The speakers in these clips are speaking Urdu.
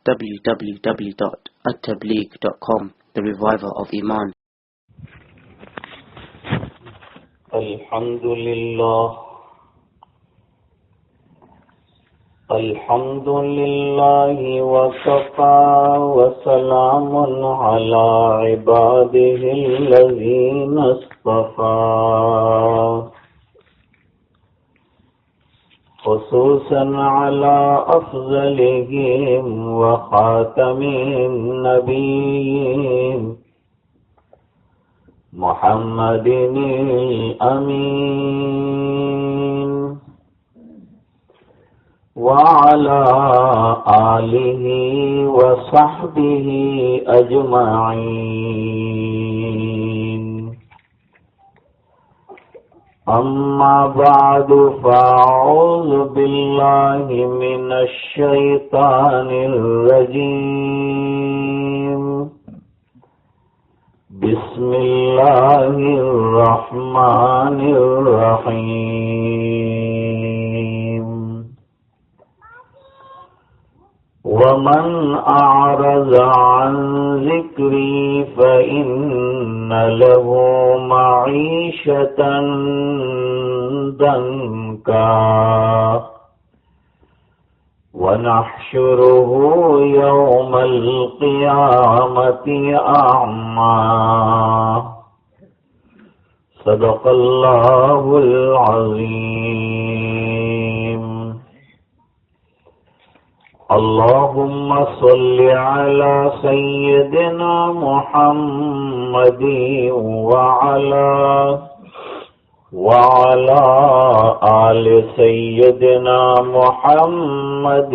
www.attableek.com, the reviver of Iman. الحمد لله وكفى وسلام على عباده الذين اصطفى خصوصا على أفضلهم وخاتم النبيين محمد الأمين وعلى آله وصحبه أجمعين. أما بعد فأعوذ بالله من الشيطان الرجيم. بسم الله الرحمن الرحيم. ومن أعرض عن ذكري فإن له معيشة ضنكا ونحشره يوم القيامة أعمى. صدق الله العظيم. اللهم صل على سيدنا محمد وعلى آل سيدنا محمد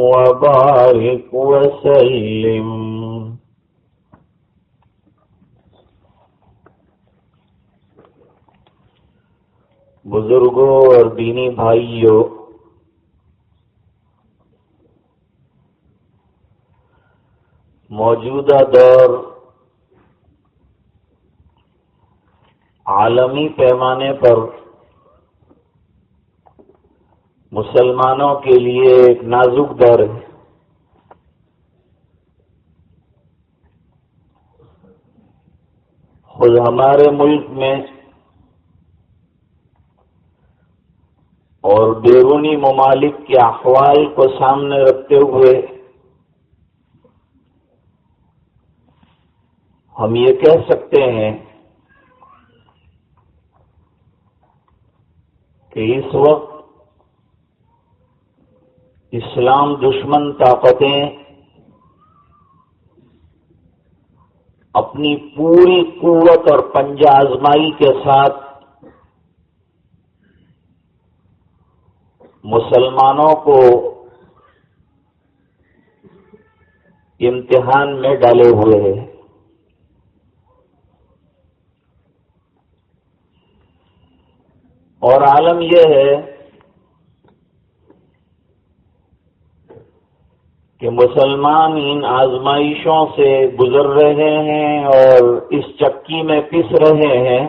وبارك وسلم. بزرگوں اور دینی بھائیوں، موجودہ دور عالمی پیمانے پر مسلمانوں کے لیے ایک نازک دور ہے. خود ہمارے ملک میں اور بیرونی ممالک کے احوال کو سامنے رکھتے ہوئے ہم یہ کہہ سکتے ہیں کہ اس وقت اسلام دشمن طاقتیں اپنی پوری قوت اور پنجہ آزمائی کے ساتھ مسلمانوں کو امتحان میں ڈالے ہوئے ہیں. اور عالم یہ ہے کہ مسلمان ان آزمائشوں سے گزر رہے ہیں اور اس چکی میں پس رہے ہیں.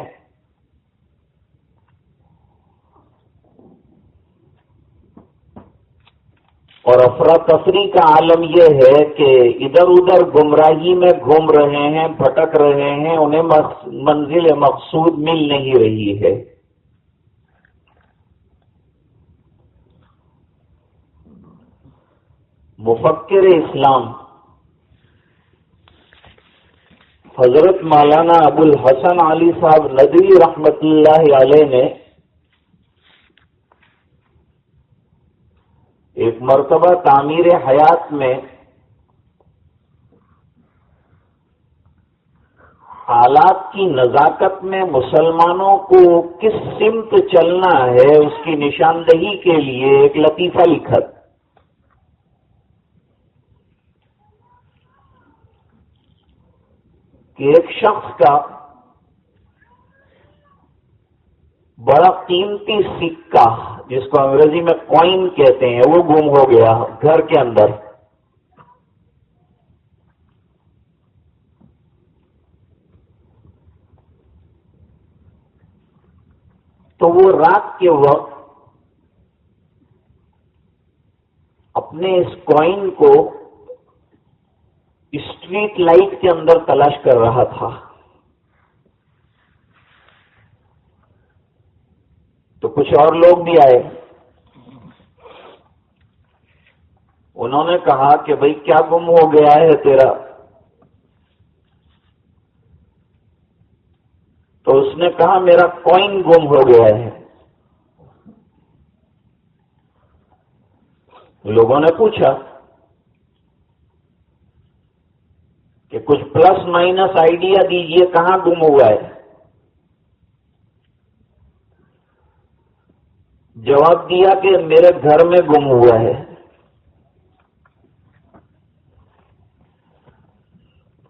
اور افراتفری کا عالم یہ ہے کہ ادھر ادھر گمراہی میں گھوم رہے ہیں، بھٹک رہے ہیں، انہیں منزل مقصود مل نہیں رہی ہے. مفکر اسلام حضرت مولانا ابو الحسن علی صاحب ندوی رحمت اللہ علیہ نے ایک مرتبہ تعمیر حیات میں حالات کی نزاکت میں مسلمانوں کو کس سمت چلنا ہے اس کی نشاندہی کے لیے ایک لطیفہ لکھا کہ ایک شخص کا بڑا قیمتی سکہ جس کو انگریزی میں کوئن کہتے ہیں وہ گم ہو گیا گھر کے اندر. تو وہ رات کے وقت اپنے اس کوئن کو اسٹریٹ لائٹ کے اندر تلاش کر رہا تھا. تو کچھ اور لوگ بھی آئے. انہوں نے کہا کہ بھئی کیا گم ہو گیا ہے تیرا؟ تو اس نے کہا میرا کوئن گم ہو گیا ہے. لوگوں نے پوچھا کہ کچھ پلس مائنس آئیڈیا دیجئے کہاں گم ہوا ہے. جواب دیا کہ میرے گھر میں گم ہوا ہے.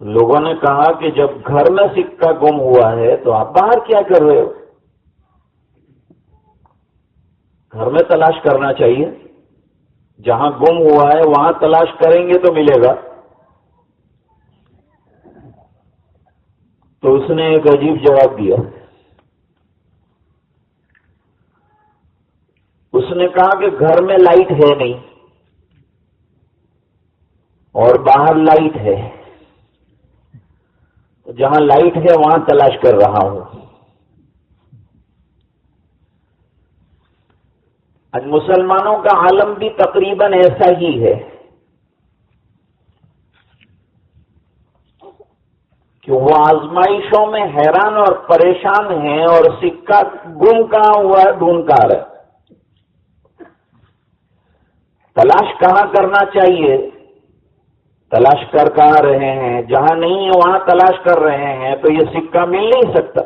لوگوں نے کہا کہ جب گھر میں سکہ گم ہوا ہے تو آپ باہر کیا کر رہے ہو؟ گھر میں تلاش کرنا چاہیے. جہاں گم ہوا ہے وہاں تلاش کریں گے تو ملے گا. تو اس نے ایک عجیب جواب دیا. اس نے کہا کہ گھر میں لائٹ ہے نہیں اور باہر لائٹ ہے. جہاں لائٹ ہے وہاں تلاش کر رہا ہوں. آج مسلمانوں کا عالم بھی تقریباً ایسا ہی ہے کہ وہ آزمائشوں میں حیران اور پریشان ہیں اور سکہ گم کہاں ہوا ہے ڈھونڈ کہاں رہے. تلاش کہاں کرنا چاہیے تلاش کر کہاں رہے ہیں. جہاں نہیں ہے وہاں تلاش کر رہے ہیں. تو یہ سکہ مل نہیں سکتا.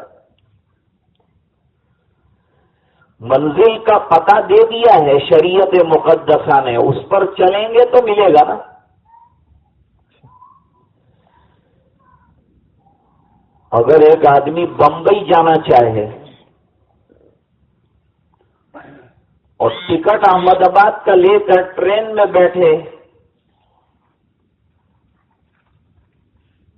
منزل کا پتہ دے دیا ہے شریعت مقدسہ نے, اس پر چلیں گے تو ملے گا نا. اگر ایک آدمی بمبئی جانا چاہے اور ٹکٹ احمد آباد کا لے کر ٹرین میں بیٹھے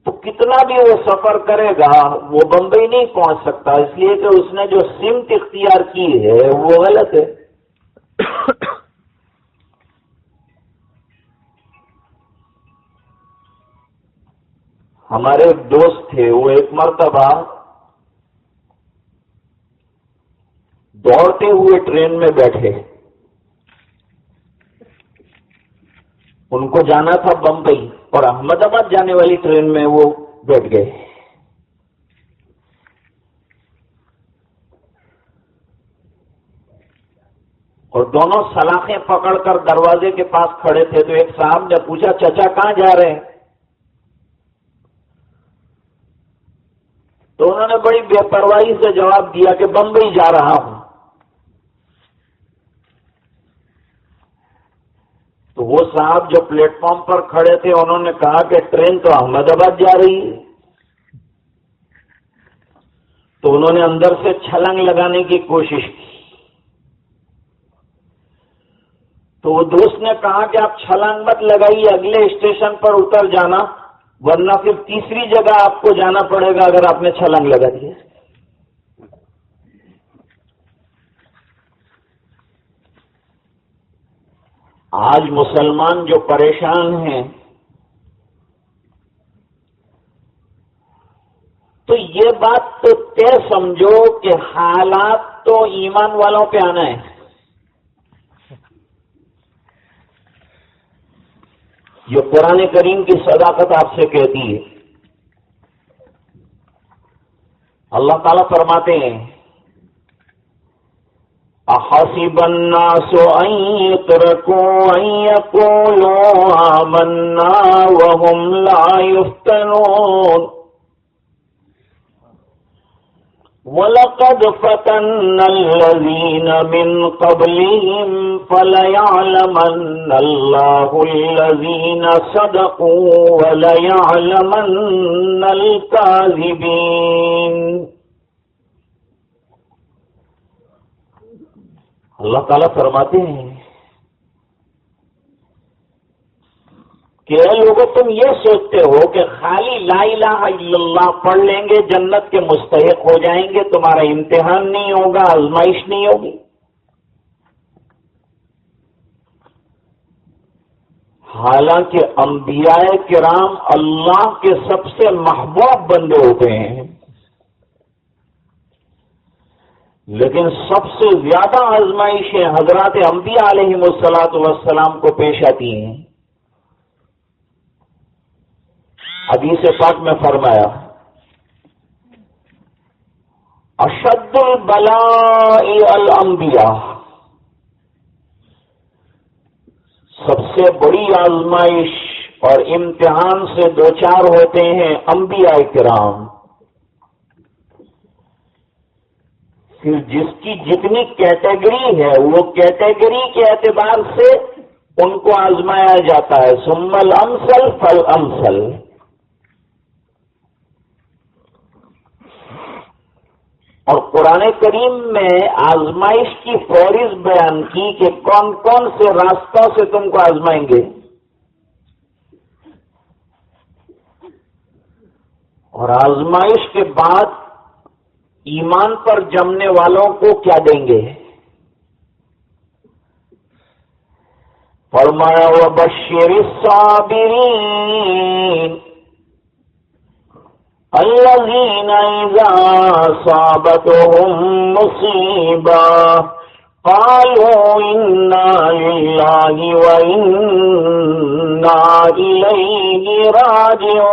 تو کتنا بھی وہ سفر کرے گا وہ بمبئی نہیں پہنچ سکتا, اس لیے کہ اس نے جو سمت اختیار کی ہے وہ غلط ہے. ہمارے ایک دوست تھے, وہ ایک مرتبہ دوڑتے ہوئے ٹرین میں بیٹھے. ان کو جانا تھا بمبئی اور احمد آباد جانے والی ٹرین میں وہ بیٹھ گئے. اور دونوں سلاخیں پکڑ کر دروازے کے پاس کھڑے تھے. تو ایک صاحب نے پوچھا چچا کہاں جا رہے ہیں؟ تو انہوں نے بڑی بے پرواہی سے جواب دیا کہ بمبئی جا رہا ہوں. تو وہ صاحب جو پلیٹ فارم پر کھڑے تھے انہوں نے کہا کہ ٹرین تو احمد آباد جا رہی ہے. تو انہوں نے اندر سے چھلانگ لگانے کی کوشش کی. تو وہ دوست نے کہا کہ آپ چھلانگ مت لگائیے, اگلے اسٹیشن پر اتر جانا, ورنہ پھر تیسری جگہ آپ کو جانا پڑے گا اگر آپ نے چھلانگ لگا دی. آج مسلمان جو پریشان ہیں تو یہ بات تو طے سمجھو کہ حالات تو ایمان والوں پہ آنا ہے. جو قرآن کریم کی صداقت آپ سے کہتی ہے. اللہ تعالیٰ فرماتے ہیں احسب الناس ان يتركوا ان يقولوا آمنا وهم لا يفتنون وَلَقَدْ فَتَنَّا الَّذِينَ مِنْ قَبْلِهِمْ فَلَيَعْلَمَنَّ اللَّهُ الَّذِينَ صَدَقُوا وَلَيَعْلَمَنَّ الْكَاذِبِينَ. اللہ تعالیٰ فرماتے ہیں کہ اے لوگوں تم یہ سوچتے ہو کہ خالی لا الہ الا اللہ پڑھ لیں گے جنت کے مستحق ہو جائیں گے, تمہارا امتحان نہیں ہوگا, آزمائش نہیں ہوگی. حالانکہ انبیاء کرام اللہ کے سب سے محبوب بندے ہوتے ہیں، لیکن سب سے زیادہ آزمائشیں حضرات انبیاء علیہ الصلوۃ والسلام کو پیش آتی ہیں۔ حدیث پاک میں فرمایا اشد البلاء الانبیاء، سب سے بڑی آزمائش اور امتحان سے دوچار ہوتے ہیں انبیاء کرام۔ پھر جس کی جتنی کیٹیگری ہے وہ کیٹیگری کے اعتبار سے ان کو آزمایا جاتا ہے، ثم الامثل فالامثل۔ اور قرآن کریم میں آزمائش کی فہرست بیان کی کہ کون کون سے راستوں سے تم کو آزمائیں گے، اور آزمائش کے بعد ایمان پر جمنے والوں کو کیا دیں گے۔ فرمایا وبشر الصابرین الذین اذا اصابتهم مصیبہ قالوا انا للہ وانا الیہ راجعون۔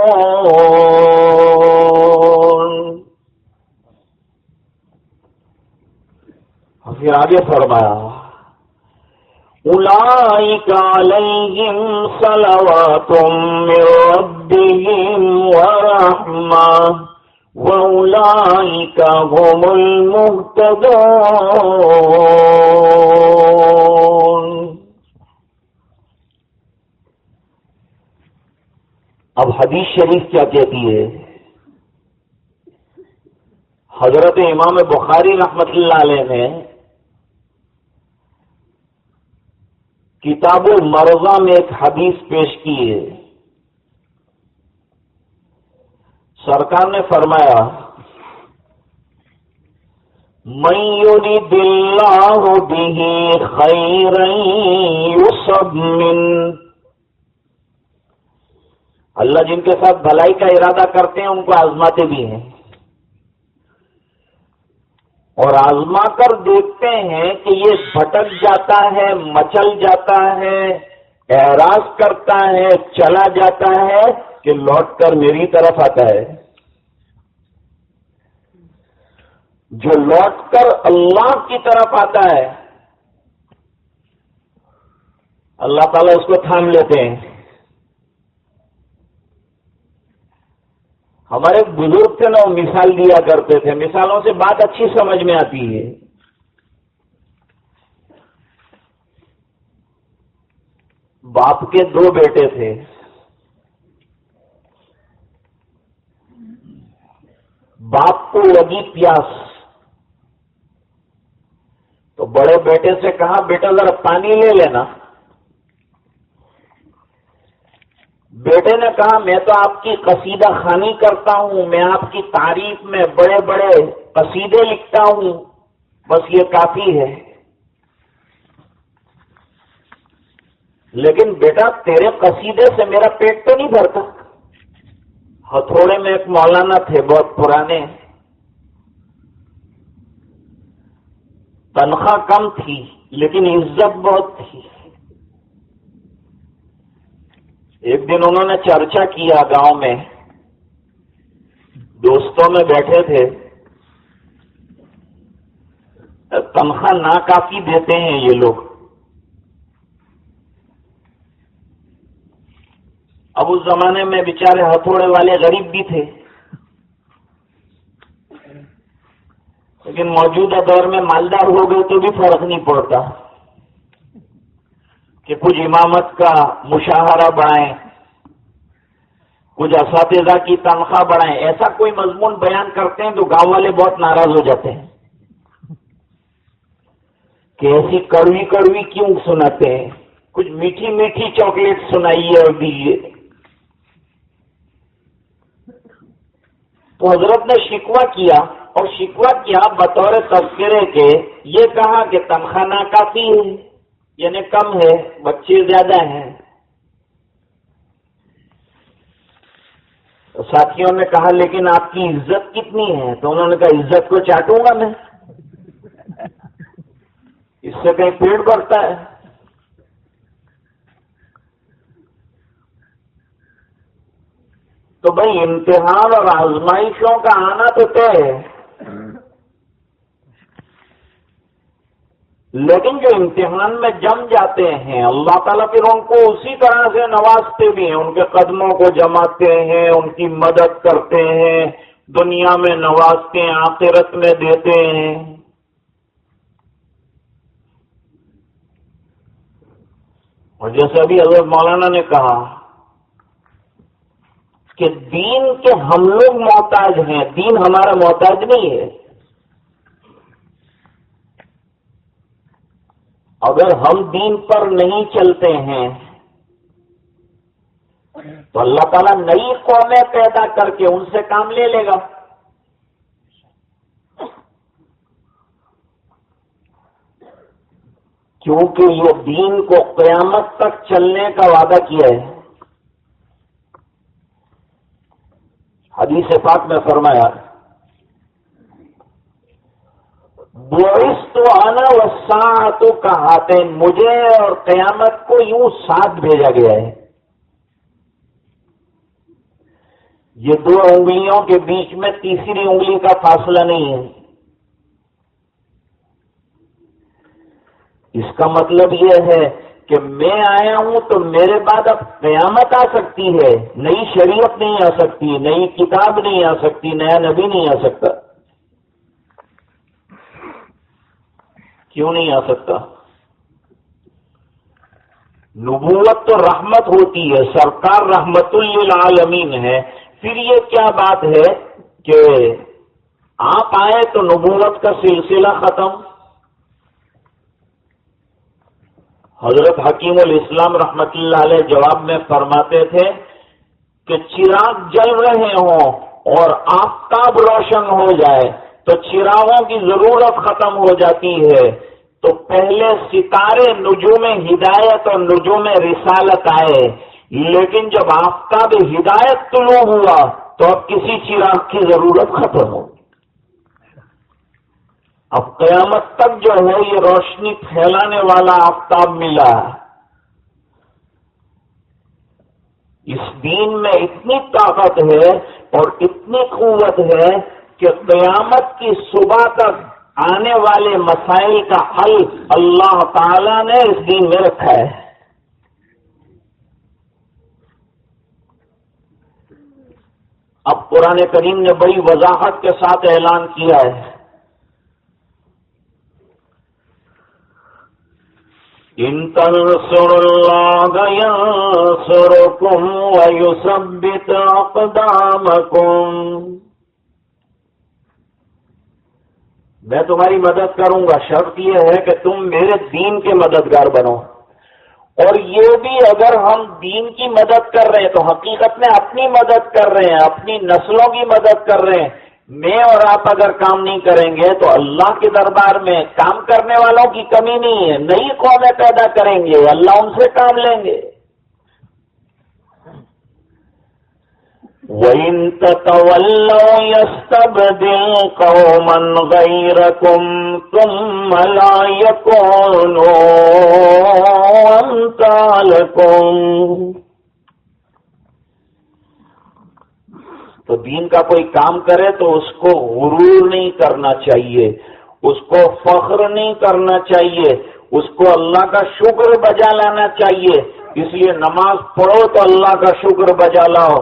پھر آگے فرمایا اولئک علیہم صلوات من ربہم ورحمہ واولئک هم المہتدون۔ اب حدیث شریف کیا کہتی ہے؟ حضرت امام بخاری رحمۃ اللہ علیہ نے کتاب المرضى میں ایک حدیث پیش کی ہے۔ سرکار نے فرمایا من یرد اللہ بہ خیرا یصب من، اللہ جن کے ساتھ بھلائی کا ارادہ کرتے ہیں ان کو آزماتے بھی ہیں، اور آزما کر دیکھتے ہیں کہ یہ بھٹک جاتا ہے، مچل جاتا ہے، اعراض کرتا ہے، چلا جاتا ہے کہ لوٹ کر میری طرف آتا ہے۔ جو لوٹ کر اللہ کی طرف آتا ہے اللہ تعالیٰ اس کو تھام لیتے ہیں۔ ہمارے بزرگ تھے نا، وہ مثال دیا کرتے تھے، مثالوں سے بات اچھی سمجھ میں آتی ہے۔ باپ کے دو بیٹے تھے، باپ کو لگی پیاس تو بڑے بیٹے سے کہا بیٹا ذرا پانی لے لینا۔ بیٹے نے کہا میں تو آپ کی قصیدہ خوانی کرتا ہوں، میں آپ کی تعریف میں بڑے بڑے قصیدے لکھتا ہوں، بس یہ کافی ہے۔ لیکن بیٹا تیرے قصیدے سے میرا پیٹ تو نہیں بھرتا۔ ہتھوڑے میں ایک مولانا تھے بہت پرانے، تنخواہ کم تھی لیکن عزت بہت تھی۔ ایک دن انہوں نے چرچا کیا گاؤں میں، دوستوں میں بیٹھے تھے، تنخواہ ناکافی دیتے ہیں یہ لوگ۔ اب اس زمانے میں بیچارے ہتھوڑے والے غریب بھی تھے، لیکن موجودہ دور میں مالدار ہو گئے تو بھی فرق نہیں پڑتا کہ کچھ امامت کا مشاہرہ بڑھائیں، کچھ اساتذہ کی تنخواہ بڑھائیں۔ ایسا کوئی مضمون بیان کرتے ہیں تو گاؤں والے بہت ناراض ہو جاتے ہیں کہ ایسی کڑوی کڑوی کیوں سناتے ہیں، کچھ میٹھی میٹھی چاکلیٹ سنائیے اور دیجیے۔ تو حضرت نے شکوہ کیا، اور شکوہ کیا بطور تذکرے کے، یہ کہا کہ تنخواہ ناکافی ہے، یعنی کم ہے، بچے زیادہ ہیں۔ تو ساتھیوں نے کہا لیکن آپ کی عزت کتنی ہے؟ تو انہوں نے کہا عزت کو چاٹوں گا میں، اس سے کہیں پیٹ بھرتا ہے؟ تو بھائی امتحان اور آزمائشوں کا آنا تو طے ہے، لیکن جو امتحان میں جم جاتے ہیں اللہ تعالیٰ پھر ان کو اسی طرح سے نوازتے بھی ہیں، ان کے قدموں کو جماتے ہیں، ان کی مدد کرتے ہیں، دنیا میں نوازتے ہیں، آخرت میں دیتے ہیں۔ اور جیسے ابھی حضرت مولانا نے کہا کہ دین کے ہم لوگ محتاج ہیں، دین ہمارا محتاج نہیں ہے۔ اگر ہم دین پر نہیں چلتے ہیں تو اللہ تعالیٰ نئی قومیں پیدا کر کے ان سے کام لے لے گا۔ کیونکہ یہ دین کو قیامت تک چلنے کا وعدہ کیا ہے۔ حدیث پاک میں فرمایا بعثت انا والساعۃ کہاتین، مجھے اور قیامت کو یوں ساتھ بھیجا گیا ہے۔ یہ دو انگلیوں کے بیچ میں تیسری انگلی کا فاصلہ نہیں ہے۔ اس کا مطلب یہ ہے کہ میں آیا ہوں تو میرے بعد اب قیامت آ سکتی ہے، نئی شریعت نہیں آ سکتی، نئی کتاب نہیں آ سکتی، نیا نبی نہیں آ سکتا۔ کیوں نہیں آ سکتا؟ نبوت تو رحمت ہوتی ہے، سرکار رحمت للعالمین ہے، پھر یہ کیا بات ہے کہ آپ آئے تو نبوت کا سلسلہ ختم؟ حضرت حکیم الاسلام رحمت اللہ علیہ جواب میں فرماتے تھے کہ چراغ جل رہے ہوں اور آفتاب روشن ہو جائے تو چراغوں کی ضرورت ختم ہو جاتی ہے، تو پہلے ستارے نجوم ہدایت اور نجوم رسالت آئے، لیکن جب آفتاب ہدایت طلوع ہوا تو اب کسی چراغ کی ضرورت ختم ہو۔ اب قیامت تک جو ہے یہ روشنی پھیلانے والا آفتاب ملا۔ اس دین میں اتنی طاقت ہے اور اتنی قوت ہے کہ قیامت کی صبح تک آنے والے مسائل کا حل اللہ تعالی نے اس دین میں رکھا ہے۔ اب قرآن کریم نے بڑی وضاحت کے ساتھ اعلان کیا ہے، ان تنصروا اللہ ینصرکم ویثبت اقدامکم، میں تمہاری مدد کروں گا، شرط یہ ہے کہ تم میرے دین کے مددگار بنو۔ اور یہ بھی اگر ہم دین کی مدد کر رہے ہیں تو حقیقت میں اپنی مدد کر رہے ہیں، اپنی نسلوں کی مدد کر رہے ہیں۔ میں اور آپ اگر کام نہیں کریں گے تو اللہ کے دربار میں کام کرنے والوں کی کمی نہیں ہے، نئی قومیں پیدا کریں گے، اللہ ان سے کام لیں گے۔ وَإِن تَتَوَلَّوْا يَسْتَبْدِلْ قَوْمًا غَيْرَكُمْ ثُمَّ لَا يَكُونُوا أَمْثَالَكُمْ۔ تو دین کا کوئی کام کرے تو اس کو غرور نہیں کرنا چاہیے، اس کو فخر نہیں کرنا چاہیے، اس کو اللہ کا شکر بجا لانا چاہیے۔ اس لیے نماز پڑھو تو اللہ کا شکر بجا لاؤ،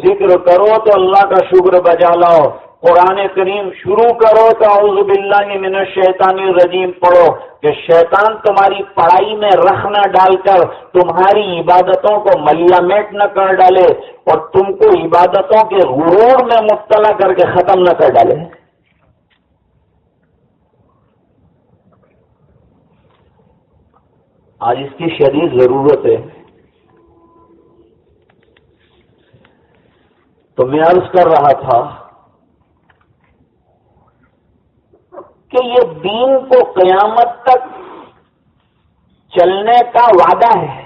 ذکر کرو تو اللہ کا شکر بجا لاؤ، قرآن کریم شروع کرو تو اعوذ باللہ من الشیطان الرجیم پڑھو، کہ شیطان تمہاری پڑھائی میں رخ نہ ڈال کر تمہاری عبادتوں کو ملیا میٹ نہ کر ڈالے اور تم کو عبادتوں کے غرور میں مبتلا کر کے ختم نہ کر ڈالے۔ آج اس کی شدید ضرورت ہے۔ تو میں عرض کر رہا تھا کہ یہ دین کو قیامت تک چلنے کا وعدہ ہے۔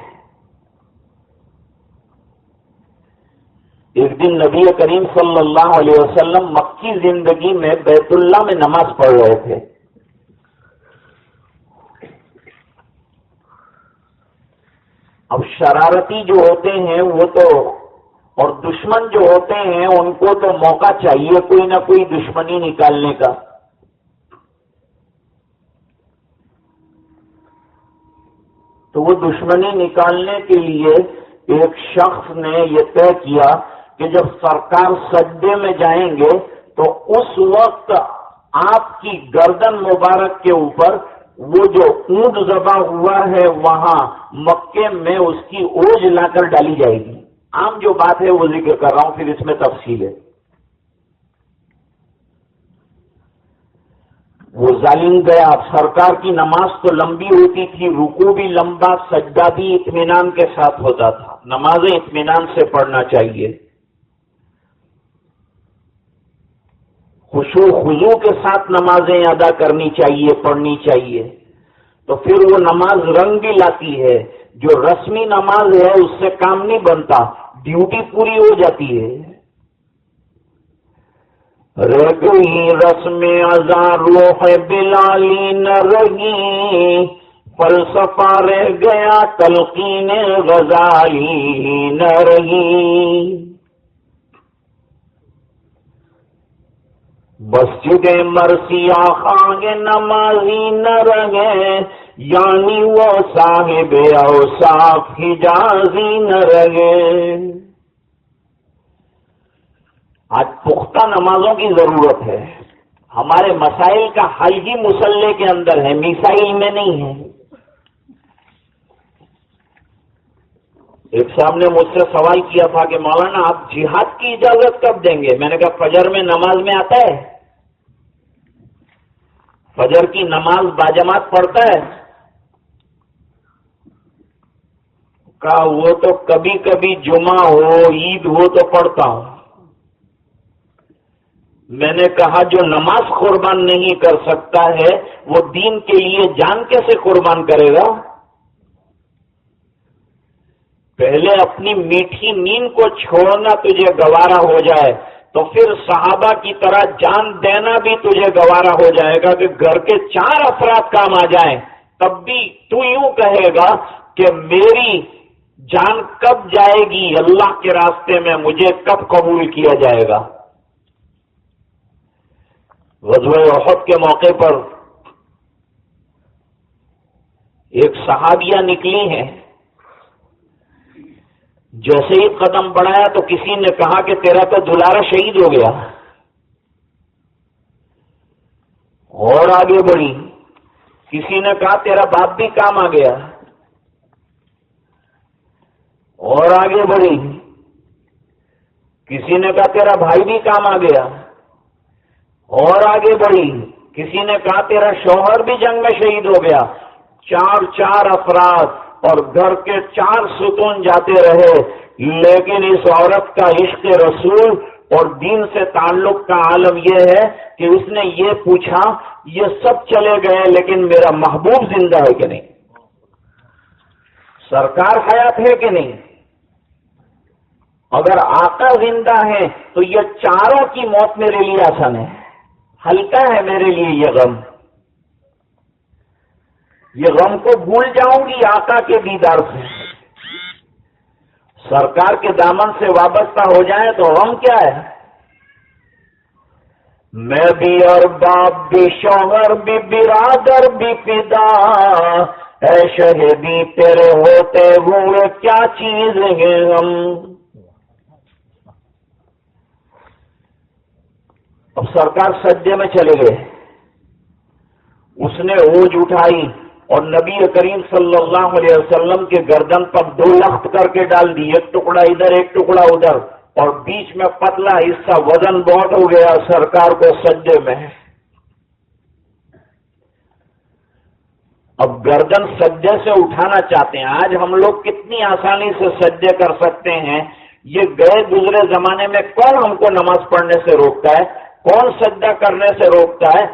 ایک دن نبی کریم صلی اللہ علیہ وسلم مکی زندگی میں بیت اللہ میں نماز پڑھ رہے تھے. اب شرارتی جو ہوتے ہیں وہ تو، اور دشمن جو ہوتے ہیں ان کو تو موقع چاہیے کوئی نہ کوئی دشمنی نکالنے کا. تو وہ دشمنی نکالنے کے لیے ایک شخص نے یہ طے کیا کہ جب سرکار سجدے میں جائیں گے تو اس وقت آپ کی گردن مبارک کے اوپر وہ جو اونٹ ذبح ہوا ہے وہاں مکے میں اس کی اوج لا کر ڈالی جائے گی. عام جو بات ہے وہ ذکر کر رہا ہوں، پھر اس میں تفصیل ہے. وہ ظالم گیا. سرکار کی نماز تو لمبی ہوتی تھی، رکوع بھی لمبا، سجدہ بھی اطمینان کے ساتھ ہوتا تھا. نمازیں اطمینان سے پڑھنا چاہیے، خشوع خضوع کے ساتھ نمازیں ادا کرنی چاہیے، پڑھنی چاہیے. تو پھر وہ نماز رنگ بھی لاتی ہے. جو رسمی نماز ہے اس سے کام نہیں بنتا، ڈیوٹی پوری ہو جاتی ہے. رہ گئی رسم ازاں روح بلالی نہ رہی، فلسفہ رہ گیا تلقین غزالی نہ رہی. مسجد مرثیہ خواہ نمازی نہ رہے، یعنی وہ صاحب اوصاف حجازی نہ رہے. آج پختہ نمازوں کی ضرورت ہے. ہمارے مسائل کا حل ہی مصلے کے اندر ہے، میسائل میں نہیں ہے. ایک صاحب نے مجھ سے سوال کیا تھا کہ مولانا آپ جہاد کی اجازت کب دیں گے؟ میں نے کہا فجر میں نماز میں آتا ہے، فجر کی نماز باجماعت پڑھتا ہے؟ کہا وہ تو کبھی کبھی جمعہ ہو عید ہو تو پڑھتا ہوں. میں نے کہا جو نماز قربان نہیں کر سکتا ہے وہ دین کے لیے جان کیسے قربان کرے گا؟ پہلے اپنی میٹھی نیند کو چھوڑنا تجھے گوارا ہو جائے تو پھر صحابہ کی طرح جان دینا بھی تجھے گوارا ہو جائے گا. کہ گھر کے 4 افراد کام آ جائیں تب بھی تو یوں کہے گا کہ میری جان کب جائے گی اللہ کے راستے میں، مجھے کب قبول کیا جائے گا. غزوہ احد کے موقع پر ایک صحابیہ نکلی ہیں. جیسے ہی قدم بڑھایا تو کسی نے کہا کہ تیرا تو دلارا شہید ہو گیا. اور آگے بڑھی، کسی نے کہا تیرا باپ بھی کام آ گیا. اور آگے بڑھی، کسی نے کہا تیرا بھائی بھی کام آ گیا. اور آگے بڑھی، کسی نے کہا تیرا شوہر بھی جنگ میں شہید ہو گیا. 4 افراد اور گھر کے 4 ستون جاتے رہے، لیکن اس عورت کا عشق رسول اور دین سے تعلق کا عالم یہ ہے کہ اس نے یہ پوچھا یہ سب چلے گئے لیکن میرا محبوب زندہ ہے کہ نہیں، سرکار حیات ہے کہ نہیں؟ اگر آقا زندہ ہے تو یہ 4 کی موت میرے لیے آسان ہے، ہلکا ہے میرے لیے یہ غم. یہ غم کو بھول جاؤں گی آقا کے دیدار سے. سرکار کے دامن سے وابستہ ہو جائیں تو غم کیا ہے؟ میں بھی اور باپ بھی شوہر بھی برادر بھی فدا، اے شہیدی تیرے ہوتے ہوئے کیا چیز ہے ہم. اب سرکار سجدے میں چلے گئے، اس نے اوج اٹھائی اور نبی کریم صلی اللہ علیہ وسلم کے گردن پر 2 لخت کر کے ڈال دی، ایک ٹکڑا ادھر ایک ٹکڑا ادھر، اور بیچ میں پتلا حصہ وزن بہت ہو گیا سرکار کو سجدے میں. اب گردن سجدے سے اٹھانا چاہتے ہیں. آج ہم لوگ کتنی آسانی سے سجدے کر سکتے ہیں. یہ گئے گزرے زمانے میں کون ہم کو نماز پڑھنے سے روکتا ہے؟ کون سجدہ کرنے سے روکتا ہے؟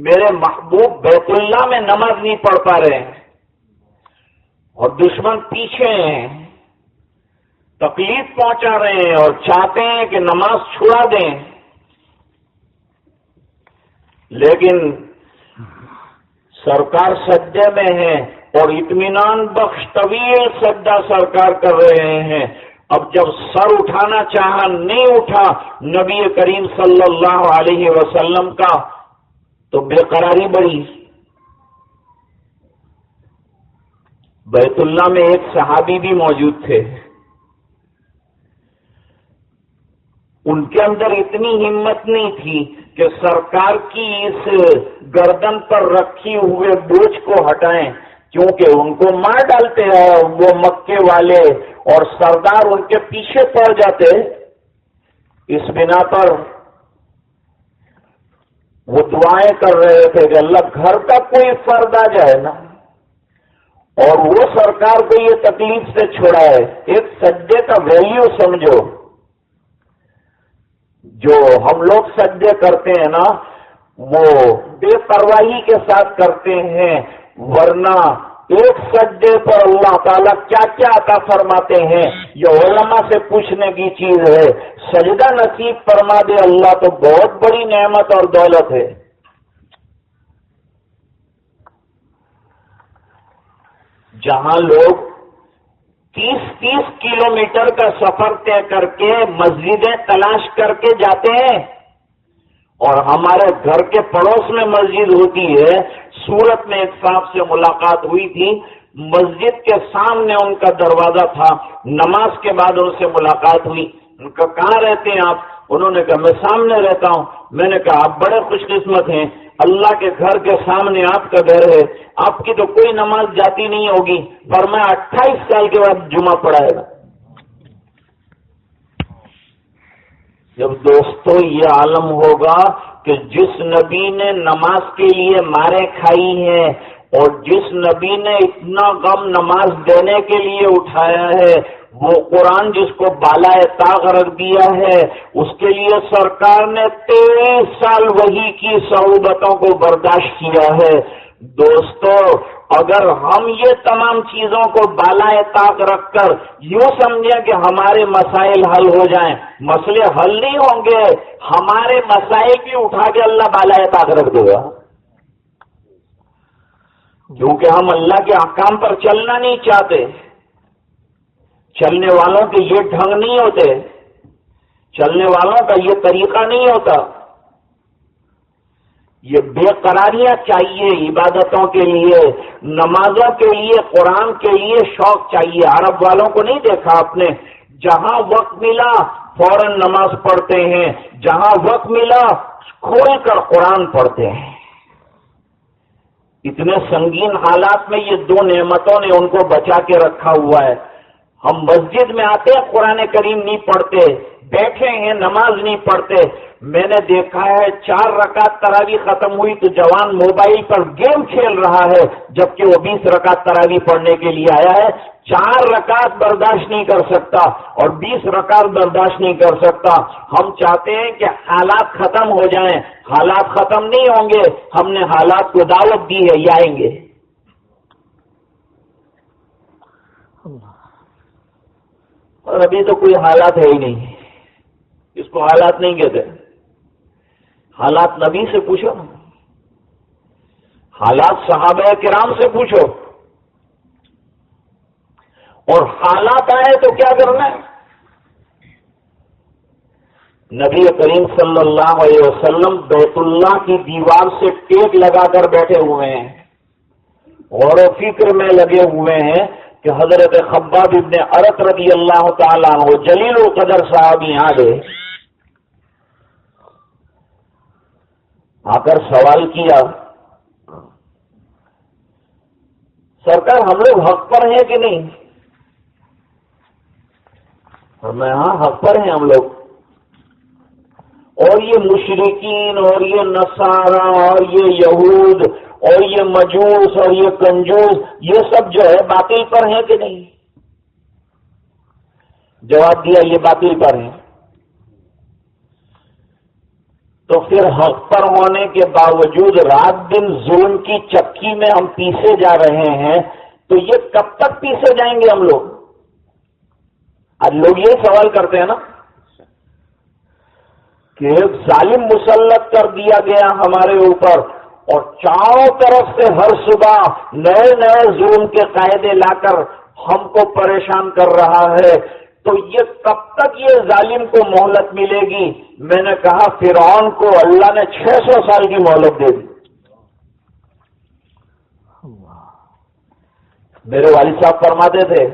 میرے محبوب بیت اللہ میں نماز نہیں پڑھ پا رہے ہیں اور دشمن پیچھے ہیں. تکلیف پہنچا رہے ہیں اور چاہتے ہیں کہ نماز چھڑا دیں، لیکن سرکار سجدے میں ہے اور اطمینان بخش طویل سجدہ سرکار کر رہے ہیں. اب جب سر اٹھانا چاہا نہیں اٹھا نبی کریم صلی اللہ علیہ وسلم کا، تو بے قراری بڑھی. بیت اللہ میں ایک صحابی بھی موجود تھے، ان کے اندر اتنی ہمت نہیں تھی کہ سرکار کی اس گردن پر رکھی ہوئے بوجھ کو ہٹائیں، کیونکہ ان کو مار ڈالتے ہیں وہ مکے والے اور سردار ان کے پیچھے پڑ جاتے. اس بنا پر وہ دعائیں کر رہے تھے کہ اللہ گھر کا کوئی فرد آ جائے نا، اور وہ سرکار کو یہ تکلیف سے چھڑائے. ایک سجدے کا ویلیو سمجھو. جو ہم لوگ سجدے کرتے ہیں نا وہ بے پرواہی کے ساتھ کرتے ہیں، ورنہ ایک سجدے پر اللہ تعالیٰ کیا کیا عطا فرماتے ہیں یہ علماء سے پوچھنے کی چیز ہے. سجدہ نصیب فرما دے اللہ تو بہت بڑی نعمت اور دولت ہے. جہاں لوگ 30 کلومیٹر کا سفر طے کر کے مسجدیں تلاش کر کے جاتے ہیں، اور ہمارے گھر کے پڑوس میں مسجد ہوتی ہے. سورت میں ایک صاحب سے ملاقات ہوئی تھی، مسجد کے سامنے ان کا دروازہ تھا. نماز کے بعد ان سے ملاقات ہوئی. ان کا کہاں رہتے ہیں آپ؟ انہوں نے کہا میں سامنے رہتا ہوں. میں نے کہا آپ بڑے خوش قسمت ہیں، اللہ کے گھر کے سامنے آپ کا گھر ہے، آپ کی تو کوئی نماز جاتی نہیں ہوگی. فرمایا 28 سال کے بعد جمعہ پڑھائے گا. جب دوستو یہ عالم ہوگا کہ جس نبی نے نماز کے لیے مارے کھائی ہیں اور جس نبی نے اتنا غم نماز دینے کے لیے اٹھایا ہے، وہ قرآن جس کو بالائے طاق رکھ دیا ہے، اس کے لیے سرکار نے 23 سال وحی کی صعوبتوں کو برداشت کیا ہے. دوستو اگر ہم یہ تمام چیزوں کو بالائے طاق رکھ کر یوں سمجھیں کہ ہمارے مسائل حل ہو جائیں، مسئلے حل نہیں ہوں گے. ہمارے مسائل بھی اٹھا کے اللہ بالائے طاق رکھ دے گا، کیونکہ ہم اللہ کے احکام پر چلنا نہیں چاہتے. چلنے والوں کے یہ ڈھنگ نہیں ہوتے، چلنے والوں کا یہ طریقہ نہیں ہوتا. یہ بے قراریاں چاہیے عبادتوں کے لیے، نمازوں کے لیے، قرآن کے لیے شوق چاہیے. عرب والوں کو نہیں دیکھا آپ نے؟ جہاں وقت ملا فوراً نماز پڑھتے ہیں، جہاں وقت ملا کھول کر قرآن پڑھتے ہیں. اتنے سنگین حالات میں یہ دو نعمتوں نے ان کو بچا کے رکھا ہوا ہے. ہم مسجد میں آتے ہیں قرآن کریم نہیں پڑھتے، بیٹھے ہیں نماز نہیں پڑھتے. میں نے دیکھا ہے 4 رکعت تراویح ختم ہوئی تو جوان موبائل پر گیم کھیل رہا ہے، جبکہ وہ 20 رکعت تراویح پڑھنے کے لیے آیا ہے. 4 رکعت برداشت نہیں کر سکتا اور 20 رکعت برداشت نہیں کر سکتا. ہم چاہتے ہیں کہ حالات ختم ہو جائیں، حالات ختم نہیں ہوں گے. ہم نے حالات کو دعوت دی ہے، یہ آئیں گے. اور ابھی تو کوئی حالات ہے ہی نہیں، اس کو حالات نہیں کہتے. حالات نبی سے پوچھو، حالات صحابہ کرام سے پوچھو. اور حالات آئے تو کیا کرنا ہے؟ نبی کریم صلی اللہ علیہ وسلم بیت اللہ کی دیوار سے ٹیک لگا کر بیٹھے ہوئے ہیں، غور و فکر میں لگے ہوئے ہیں کہ حضرت خباب ابن ارت رضی اللہ تعالیٰ عنہ جلیل القدر صحابی آ گئے. آ کر سوال کیا سرکار ہم لوگ حق پر ہیں کہ نہیں؟ اور میں ہاں حق پر ہیں ہم لوگ. اور یہ مشرکین اور یہ نصارہ اور یہ یہود اور یہ مجوس اور یہ کنجوس یہ سب جو ہے باطل پر ہیں کہ نہیں؟ جواب دیا یہ باطل پر ہیں. تو پھر حق پر ہونے کے باوجود رات دن ظلم کی چکی میں ہم پیسے جا رہے ہیں، تو یہ کب تک پیسے جائیں گے ہم لوگ؟ آج لوگ یہ سوال کرتے ہیں نا کہ ایک ظالم مسلط کر دیا گیا ہمارے اوپر اور چاروں طرف سے ہر صبح نئے نئے ظلم کے قاعدے لا کر ہم کو پریشان کر رہا ہے، تو یہ کب تک یہ ظالم کو مہلت ملے گی؟ میں نے کہا فرعون کو اللہ نے 600 سال کی مہلت دے دی۔ میرے والد صاحب فرماتے تھے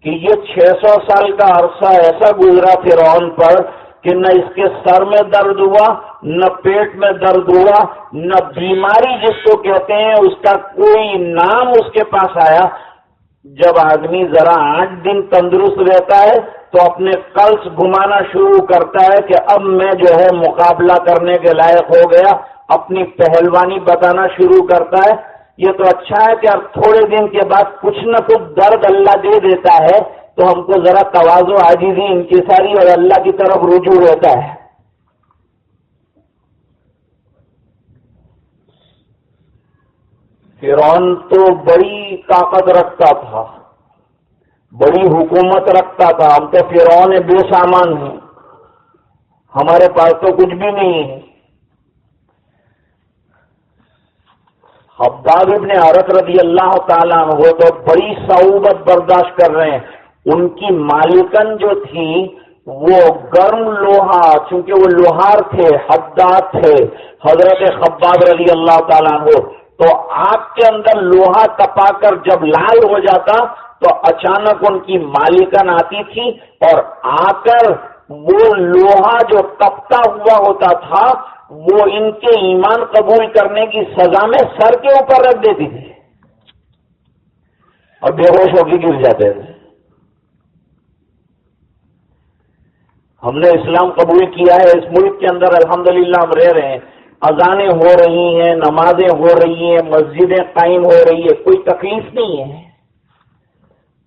کہ یہ 600 سال کا عرصہ ایسا گزرا فرعون پر کہ نہ اس کے سر میں درد ہوا، نہ پیٹ میں درد ہوا، نہ بیماری جس کو کہتے ہیں اس کا کوئی نام اس کے پاس آیا۔ جب آدمی ذرا 8 دن تندرست رہتا ہے تو اپنے قلس گھمانا شروع کرتا ہے کہ اب میں جو ہے مقابلہ کرنے کے لائق ہو گیا، اپنی پہلوانی بتانا شروع کرتا ہے۔ یہ تو اچھا ہے کہ اب تھوڑے دن کے بعد کچھ نہ کچھ درد اللہ دے دیتا ہے تو ہم کو ذرا تواضع، عاجزی، انکساری اور اللہ کی طرف رجوع رہتا ہے۔ فرعون تو بڑی طاقت رکھتا تھا، بڑی حکومت رکھتا تھا، ہم تو فرعون بے سامان ہیں، ہمارے پاس تو کچھ بھی نہیں ہے۔ خباب ابن عرت رضی اللہ تعالیٰ عنہ تو بڑی صعوبت برداشت کر رہے ہیں۔ ان کی مالکن جو تھی وہ گرم لوہا، چونکہ وہ لوہار تھے، حداد تھے حضرت خباب رضی اللہ تعالیٰ عنہ، تو آگ کے اندر لوہا تپا کر جب لال ہو جاتا تو اچانک ان کی مالکن آتی تھی اور آ کر وہ لوہا جو تپتا ہوا ہوتا تھا وہ ان کے ایمان قبول کرنے کی سزا میں سر کے اوپر رکھ دیتی تھی اور بے ہوش ہو کے گر جاتے تھے۔ ہم نے اسلام قبول کیا ہے، اس ملک کے اندر الحمدللہ ہم رہ رہے ہیں، اذانیں ہو رہی ہیں، نمازیں ہو رہی ہیں، مسجدیں قائم ہو رہی ہے، کوئی تکلیف نہیں ہے،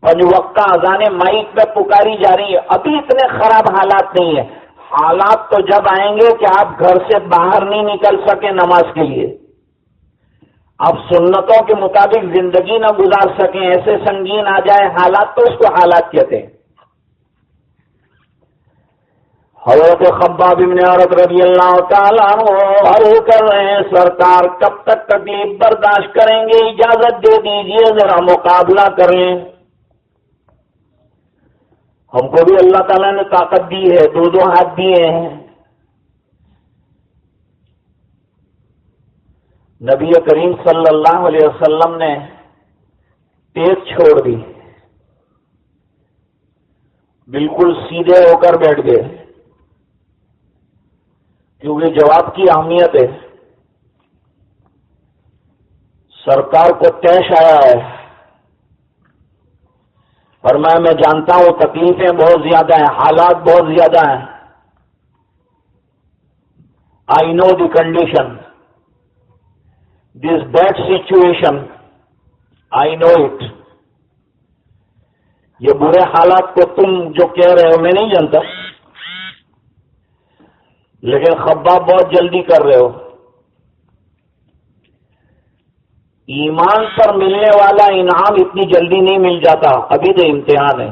5 وقت اذانیں مائک پہ پکاری جا رہی ہے، ابھی اتنے خراب حالات نہیں ہیں۔ حالات تو جب آئیں گے کہ آپ گھر سے باہر نہیں نکل سکیں نماز کے لیے، آپ سنتوں کے مطابق زندگی نہ گزار سکیں، ایسے سنگین آ جائے حالات تو اس کو حالات کہتے ہیں۔ حضرت خباب بن عرت رضی اللہ تعالیٰ عنہ عرض کر رہے ہیں سرکار کب تک تکلیف برداشت کریں گے، اجازت دے دیجئے ذرا مقابلہ کر لیں۔ ہم کو بھی اللہ تعالیٰ نے طاقت دی ہے، 2 ہاتھ دیے ہیں۔ نبی کریم صلی اللہ علیہ وسلم نے ٹیک چھوڑ دی، بالکل سیدھے ہو کر بیٹھ گئے، کیونکہ جواب کی اہمیت ہے۔ سرکار کو طیش آیا ہے، فرمایا میں جانتا ہوں تکلیفیں بہت زیادہ ہیں، حالات بہت زیادہ ہیں، I know the condition, this bad situation, I know it. یہ برے حالات کو تم جو کہہ رہے ہو میں نہیں جانتا، لیکن خباب بہت جلدی کر رہے ہو۔ ایمان پر ملنے والا انعام اتنی جلدی نہیں مل جاتا، ابھی تو امتحان ہے،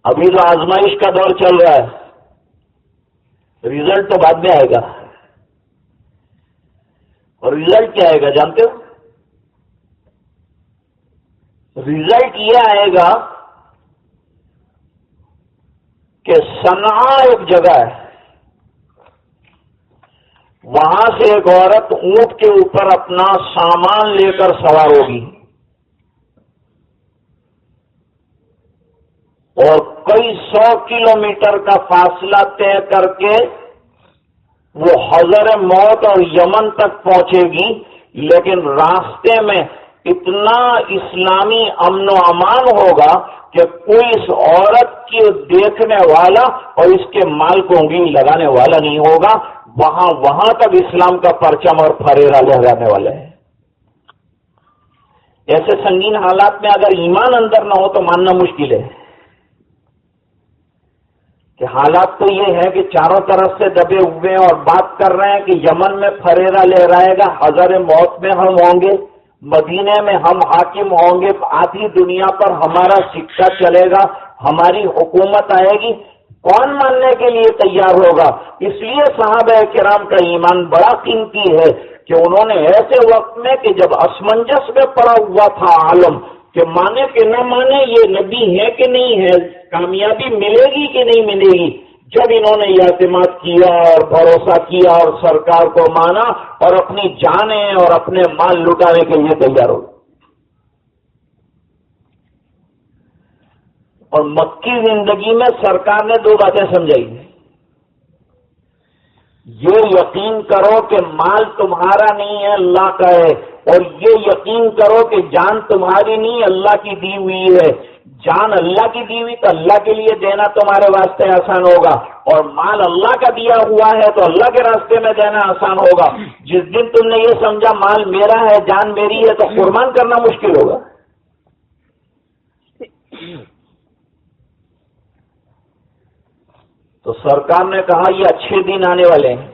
ابھی تو آزمائش کا دور چل رہا ہے، ریزلٹ تو بعد میں آئے گا۔ اور ریزلٹ کیا آئے گا جانتے ہو؟ ریزلٹ یہ آئے گا کہ صنعاء ایک جگہ ہے، وہاں سے ایک عورت اونٹ کے اوپر اپنا سامان لے کر سوار ہوگی اور کئی 100 کلومیٹر کا فاصلہ طے کر کے وہ حضر موت اور یمن تک پہنچے گی، لیکن راستے میں اتنا اسلامی امن و امان ہوگا کہ کوئی اس عورت کی دیکھنے والا اور اس کے مال کو انگلی لگانے والا نہیں ہوگا، وہاں تک اسلام کا پرچم اور پھریرا لہرانے والا ہے۔ ایسے سنگین حالات میں اگر ایمان اندر نہ ہو تو ماننا مشکل ہے کہ حالات تو یہ ہے کہ چاروں طرف سے دبے ہوئے اور بات کر رہے ہیں کہ یمن میں پھریرا لہرائے گا، حضر موت میں ہم ہوں گے، مدینے میں ہم حاکم ہوں گے، آدھی دنیا پر ہمارا سکہ چلے گا، ہماری حکومت آئے گی، کون ماننے کے لیے تیار ہوگا؟ اس لیے صحابہ کرام کا ایمان بڑا قیمتی ہے کہ انہوں نے ایسے وقت میں کہ جب اسمنجس میں پڑا ہوا تھا عالم کہ مانے کہ نہ مانے، یہ نبی ہے کہ نہیں ہے، کامیابی ملے گی کہ نہیں ملے گی، جب انہوں نے یہ اعتماد کیا اور بھروسہ کیا اور سرکار کو مانا اور اپنی جانیں اور اپنے مال لٹانے کے لیے تیار ہو. اور مکی زندگی میں سرکار نے 2 باتیں سمجھائی. یہ یقین کرو کہ مال تمہارا نہیں ہے، اللہ کا ہے، اور یہ یقین کرو کہ جان تمہاری نہیں، اللہ کی دی ہوئی ہے. جان اللہ کی دی ہوئی تو اللہ کے لیے دینا تمہارے واسطے آسان ہوگا، اور مال اللہ کا دیا ہوا ہے تو اللہ کے راستے میں دینا آسان ہوگا. جس دن تم نے یہ سمجھا مال میرا ہے، جان میری ہے، تو قربان کرنا مشکل ہوگا. تو سرکار نے کہا یہ اچھے دن آنے والے ہیں.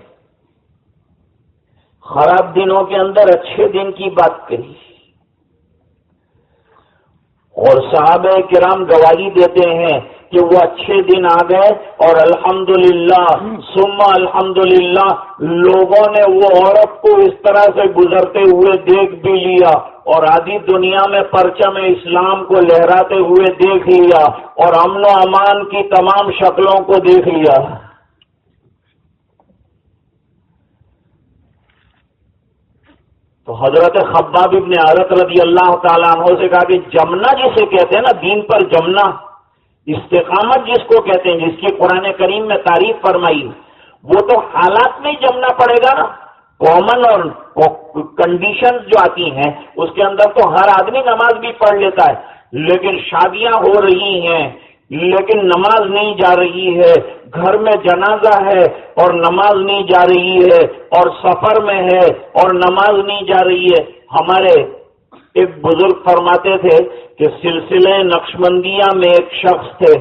خراب دنوں کے اندر اچھے دن کی بات کہی، اور صحابہ کرام گواہی دیتے ہیں کہ وہ اچھے دن آ گئے، اور الحمدللہ ثم الحمدللہ لوگوں نے وہ عورت کو اس طرح سے گزرتے ہوئے دیکھ بھی لیا، اور آدھی دنیا میں پرچم اسلام کو لہراتے ہوئے دیکھ لیا، اور امن و امان کی تمام شکلوں کو دیکھ لیا. تو حضرت خباب ابن عرت رضی اللہ تعالیٰ عنہ سے کہا کہ جمنا جسے کہتے ہیں نا، دین پر جمنا، استقامت جس کو کہتے ہیں، جس کی قرآن کریم میں تعریف فرمائی، وہ تو حالات میں ہی جمنا پڑے گا نا. کامن اور کنڈیشنز جو آتی ہیں اس کے اندر تو ہر آدمی نماز بھی پڑھ لیتا ہے، لیکن شادیاں ہو رہی ہیں لیکن نماز نہیں جا رہی ہے، گھر میں جنازہ ہے اور نماز نہیں جا رہی ہے، اور سفر میں ہے اور نماز نہیں جا رہی ہے. ہمارے ایک بزرگ فرماتے تھے کہ سلسلہ نقشبندیہ میں ایک شخص تھے،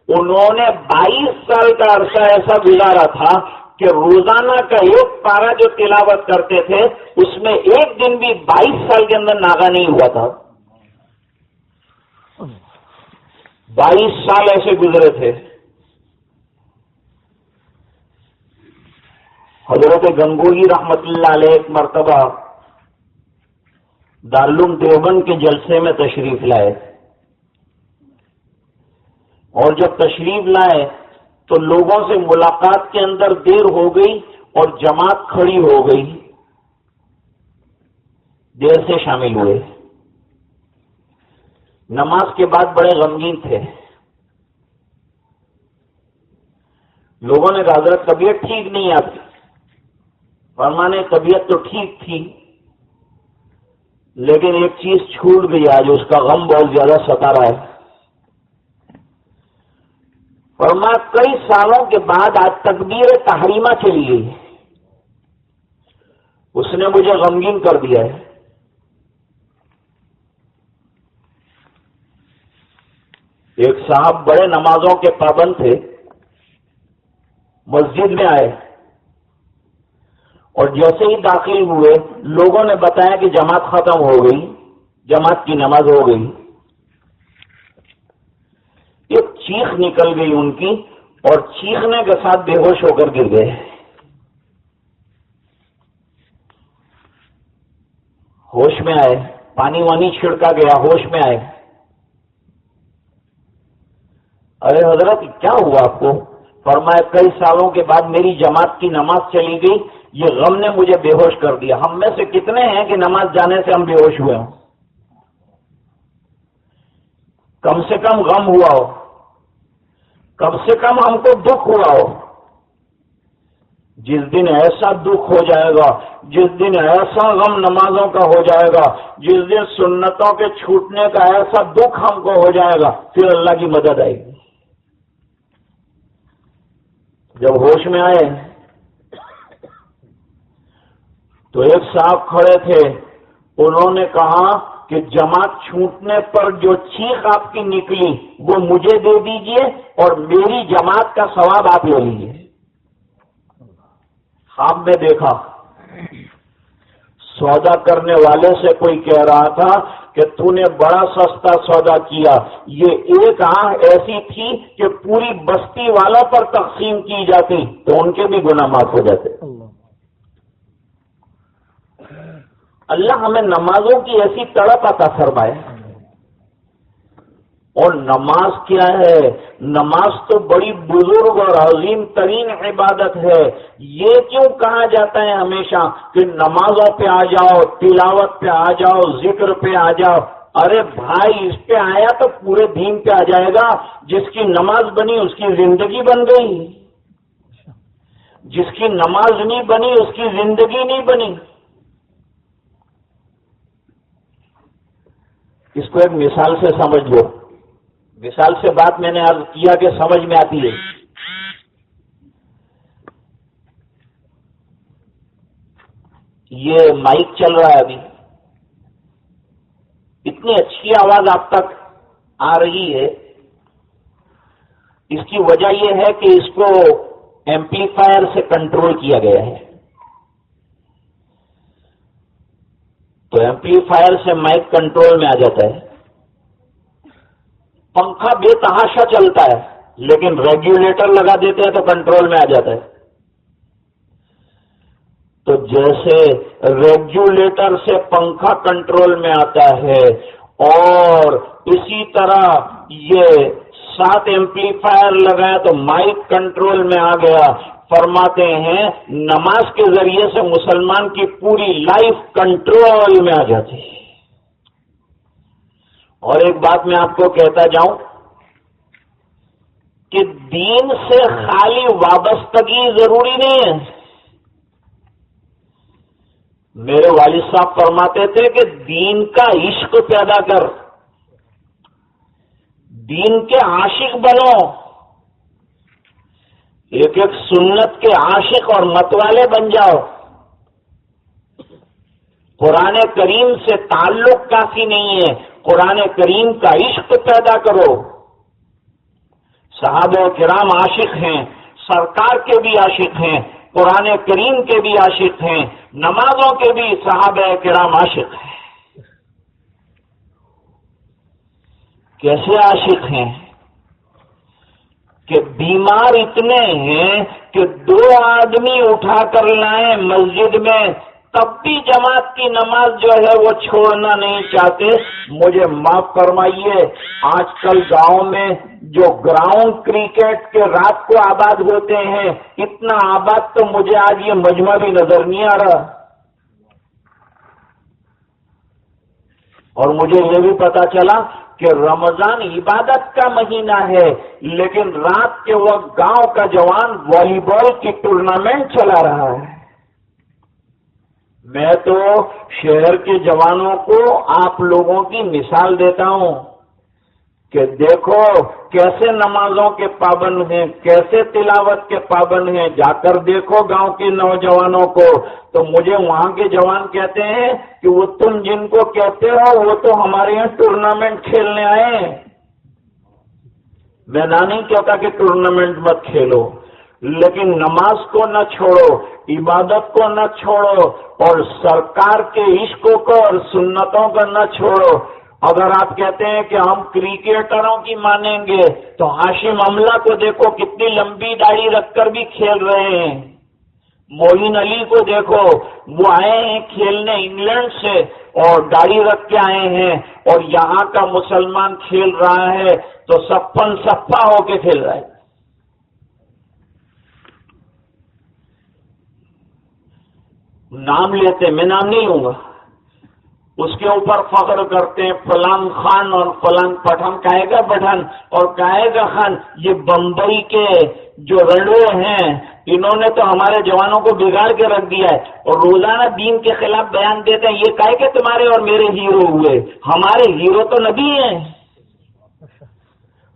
انہوں نے 22 سال کا عرصہ ایسا گزارا تھا کہ روزانہ کا ایک پارہ جو تلاوت کرتے تھے اس میں ایک دن بھی 22 سال کے اندر ناغا نہیں ہوا تھا. 22 سال ایسے گزرے تھے. حضرت گنگوہی رحمت اللہ علیہ ایک مرتبہ دارالعلوم دیوبند کے جلسے میں تشریف لائے، اور جب تشریف لائے تو لوگوں سے ملاقات کے اندر دیر ہو گئی اور جماعت کھڑی ہو گئی، دیر سے شامل ہوئے. نماز کے بعد بڑے غمگین تھے. لوگوں نے کہا حضرت طبیعت ٹھیک نہیں آتی. فرمانے طبیعت تو ٹھیک تھی لیکن ایک چیز چھوٹ گئی، آج اس کا غم بہت زیادہ ستا رہا ہے. فرمایا کئی سالوں کے بعد آج تکبیر تحریمہ چلی گئی، اس نے مجھے غمگین کر دیا ہے. ایک صاحب بڑے نمازوں کے پابند تھے، مسجد میں آئے اور جیسے ہی داخل ہوئے لوگوں نے بتایا کہ جماعت ختم ہو گئی، جماعت کی نماز ہو گئی. ایک چیخ نکل گئی ان کی اور چیخنے کے ساتھ بے ہوش ہو کر گر گئے. ہوش میں آئے، پانی وانی چھڑکا گیا، ہوش میں آئے. ارے حضرت کیا ہوا آپ کو؟ فرمایا کئی سالوں کے بعد میری جماعت کی نماز چلی گئی، یہ غم نے مجھے بے ہوش کر دیا. ہم میں سے کتنے ہیں کہ نماز جانے سے ہم بے ہوش ہوئے ہوں؟ کم سے کم غم ہوا ہو، کم سے کم ہم کو دکھ ہوا ہو. جس دن ایسا دکھ ہو جائے گا، جس دن ایسا غم نمازوں کا ہو جائے گا، جس دن سنتوں کے چھوٹنے کا ایسا دکھ ہم کو ہو جائے گا، پھر اللہ کی مدد آئے گی. جب ہوش میں آئے تو ایک صاحب کھڑے تھے، انہوں نے کہا کہ جماعت چھوٹنے پر جو چیخ آپ کی نکلی وہ مجھے دے دیجئے اور میری جماعت کا ثواب آپ لے لیجیے. خواب میں دیکھا سودا کرنے والے سے کوئی کہہ رہا تھا کہ تو نے بڑا سستا سودا کیا، یہ ایک آنکھ ایسی تھی کہ پوری بستی والوں پر تقسیم کی جاتی تو ان کے بھی گناہ معاف ہو جاتے۔ اللہ ہمیں نمازوں کی ایسی تڑپ عطا فرمائے۔ اور نماز کیا ہے؟ نماز تو بڑی بزرگ اور عظیم ترین عبادت ہے۔ یہ کیوں کہا جاتا ہے ہمیشہ کہ نمازوں پہ آ جاؤ، تلاوت پہ آ جاؤ، ذکر پہ آ جاؤ؟ ارے بھائی، اس پہ آیا تو پورے دین پہ آ جائے گا۔ جس کی نماز بنی اس کی زندگی بن گئی، جس کی نماز نہیں بنی اس کی زندگی نہیں بنی۔ اس کو ایک مثال سے سمجھ لو۔ مثال سے بات میں نے عرض کیا کہ سمجھ میں آتی ہے۔ یہ مائک چل رہا ہے ابھی، اتنی اچھی آواز آپ تک آ رہی ہے، اس کی وجہ یہ ہے کہ اس کو ایمپلیفائر سے کنٹرول کیا گیا ہے۔ تو ایمپلیفائر سے مائک کنٹرول میں آ جاتا ہے۔ پنکھا بے تحاشا چلتا ہے لیکن ریگولیٹر لگا دیتے ہیں تو کنٹرول میں آ جاتا ہے۔ تو جیسے ریگولیٹر سے پنکھا کنٹرول میں آتا ہے، اور اسی طرح یہ 7 ایمپلیفائر لگایا تو مائک کنٹرول میں آ گیا۔ فرماتے ہیں نماز کے ذریعے سے مسلمان کی پوری لائف کنٹرول میں آ جاتی ہے۔ اور ایک بات میں آپ کو کہتا جاؤں کہ دین سے خالی وابستگی ضروری نہیں ہے۔ میرے والد صاحب فرماتے تھے کہ دین کا عشق پیدا کر، دین کے عاشق بنو، ایک ایک سنت کے عاشق اور متوالے بن جاؤ۔ قرآن کریم سے تعلق کافی نہیں ہے، قرآن کریم کا عشق پیدا کرو۔ صحابہ کرام عاشق ہیں، سرکار کے بھی عاشق ہیں، قرآن کریم کے بھی عاشق ہیں، نمازوں کے بھی صحابہ کرام عاشق ہیں۔ کیسے عاشق ہیں کہ بیمار اتنے ہیں کہ 2 آدمی اٹھا کر لائیں مسجد میں تب بھی جماعت کی نماز جو ہے وہ چھوڑنا نہیں چاہتے۔ مجھے معاف فرمائیے، آج کل گاؤں میں جو گراؤنڈ کرکٹ کے رات کو آباد ہوتے ہیں، اتنا آباد تو مجھے آج یہ مجمع بھی نظر نہیں آ رہا۔ اور مجھے یہ بھی پتا چلا کہ رمضان عبادت کا مہینہ ہے، لیکن رات کے وقت گاؤں کا جوان والی بال کی ٹورنامنٹ چلا رہا ہے۔ میں تو شہر کے جوانوں کو آپ لوگوں کی مثال دیتا ہوں کہ دیکھو کیسے نمازوں کے پابند ہیں، کیسے تلاوت کے پابند ہیں، جا کر دیکھو گاؤں کے نوجوانوں کو۔ تو مجھے وہاں کے جوان کہتے ہیں کہ وہ تم جن کو کہتے ہو وہ تو ہمارے یہاں ٹورنامنٹ کھیلنے آئے ہیں۔ میں نہیں کہتا کہ ٹورنامنٹ مت کھیلو، لیکن نماز کو نہ چھوڑو، عبادت کو نہ چھوڑو، اور سرکار کے عشق کو اور سنتوں کو نہ چھوڑو۔ اگر آپ کہتے ہیں کہ ہم کرکٹروں کی مانیں گے تو ہاشم املہ کو دیکھو، کتنی لمبی داڑھی رکھ کر بھی کھیل رہے ہیں۔ موین علی کو دیکھو، وہ آئے ہیں کھیلنے انگلینڈ سے اور داڑھی رکھ کے آئے ہیں، اور یہاں کا مسلمان کھیل رہا ہے تو سپن سپا ہو کے کھیل رہا ہے۔ نام لیتے، میں نام نہیں لوں گا، اس کے اوپر فخر کرتے ہیں فلان خان اور فلان پٹھان، کہے گا پٹھان اور کہے گا خان۔ یہ بمبئی کے جو رنڈوے ہیں انہوں نے تو ہمارے جوانوں کو بگاڑ کے رکھ دیا ہے، اور روزانہ دین کے خلاف بیان دیتے ہیں۔ یہ کہے کہ تمہارے اور میرے ہیرو ہوئے، ہمارے ہیرو تو نبی ہیں،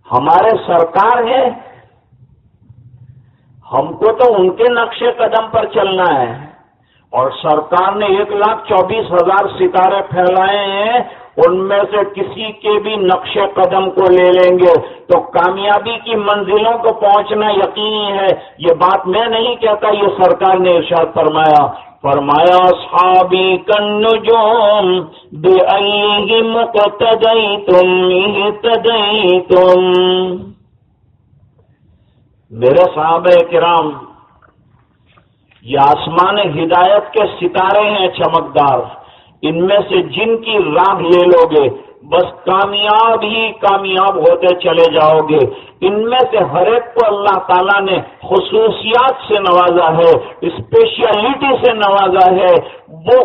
ہمارے سرکار ہیں، ہم کو تو ان کے نقش قدم پر چلنا ہے۔ اور سرکار نے 1,24,000 ستارے پھیلائے ہیں، ان میں سے کسی کے بھی نقش قدم کو لے لیں گے تو کامیابی کی منزلوں کو پہنچنا یقینی ہے۔ یہ بات میں نہیں کہتا، یہ سرکار نے ارشاد فرمایا فرمایا اصحابی کالنجوم بأیہم اقتدیتم اہتدیتم، میرے صحابہ کرام یہ آسمان ہدایت کے ستارے ہیں چمکدار، ان میں سے جن کی راہ لے لو گے بس کامیاب ہی کامیاب ہوتے چلے جاؤ گے۔ ان میں سے ہر ایک کو اللہ تعالیٰ نے خصوصیات سے نوازا ہے، اسپیشلٹی سے نوازا ہے، وہ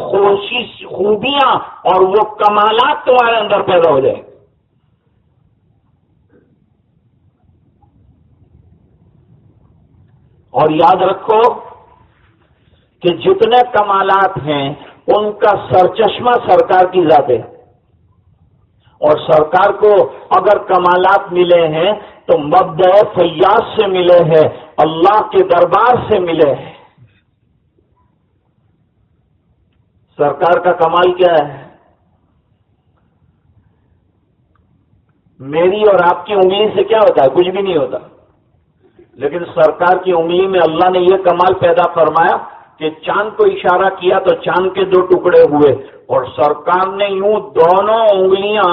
خوبیاں اور وہ کمالات تمہارے اندر پیدا ہو جائیں۔ اور یاد رکھو کہ جتنے کمالات ہیں ان کا سرچشمہ سرکار کی ذات ہے، اور سرکار کو اگر کمالات ملے ہیں تو مبدأ فیاض سے ملے ہیں، اللہ کے دربار سے ملے ہیں۔ سرکار کا کمال کیا ہے؟ میری اور آپ کی انگلی سے کیا ہوتا ہے؟ کچھ بھی نہیں ہوتا، لیکن سرکار کی انگلی میں اللہ نے یہ کمال پیدا فرمایا کہ چاند کو اشارہ کیا تو چاند کے 2 ٹکڑے ہوئے، اور سرکار نے یوں دونوں انگلیاں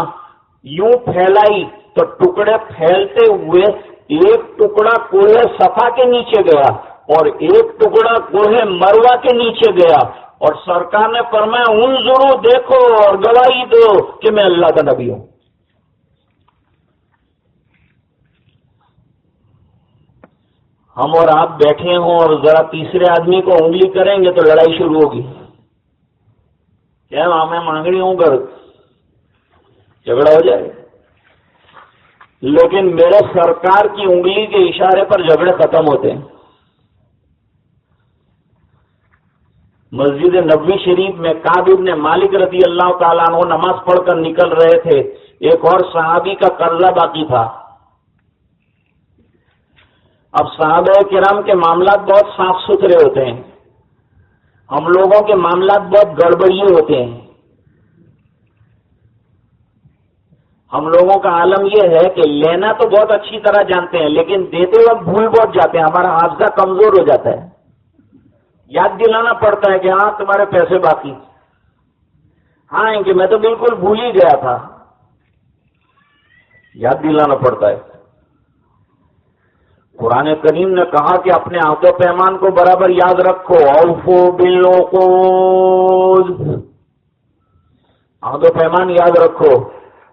یوں پھیلائی تو ٹکڑے پھیلتے ہوئے ایک ٹکڑا کوہ صفا کے نیچے گیا اور ایک ٹکڑا کوہ مروہ کے نیچے گیا، اور سرکار نے فرمایا انظروا، دیکھو اور گواہی دو کہ میں اللہ کا نبی ہوں۔ ہم اور آپ بیٹھے ہوں اور ذرا تیسرے آدمی کو انگلی کریں گے تو لڑائی شروع ہوگی، کیا میں مانگڑی ہوں کر جھگڑا ہو جائے، لیکن میرے سرکار کی انگلی کے اشارے پر جھگڑے ختم ہوتے ہیں۔ مسجد نبوی شریف میں کعب بن مالک رضی اللہ تعالیٰ عنہ نماز پڑھ کر نکل رہے تھے، ایک اور صحابی کا قرضہ باقی تھا۔ اب صحابہ کرام کے معاملات بہت صاف ستھرے ہوتے ہیں، ہم لوگوں کے معاملات بہت گڑبڑیے ہوتے ہیں۔ ہم لوگوں کا عالم یہ ہے کہ لینا تو بہت اچھی طرح جانتے ہیں لیکن دیتے وقت بھول بہت جاتے ہیں، ہمارا حافظہ کمزور ہو جاتا ہے، یاد دلانا پڑتا ہے کہ ہاں تمہارے پیسے باقی، ہاں کہ میں تو بالکل بھول ہی گیا تھا، یاد دلانا پڑتا ہے۔ قرآن کریم نے کہا کہ اپنے عہد و پیمان کو برابر یاد رکھو، اوفو بالعقود، عہد و پیمان یاد رکھو۔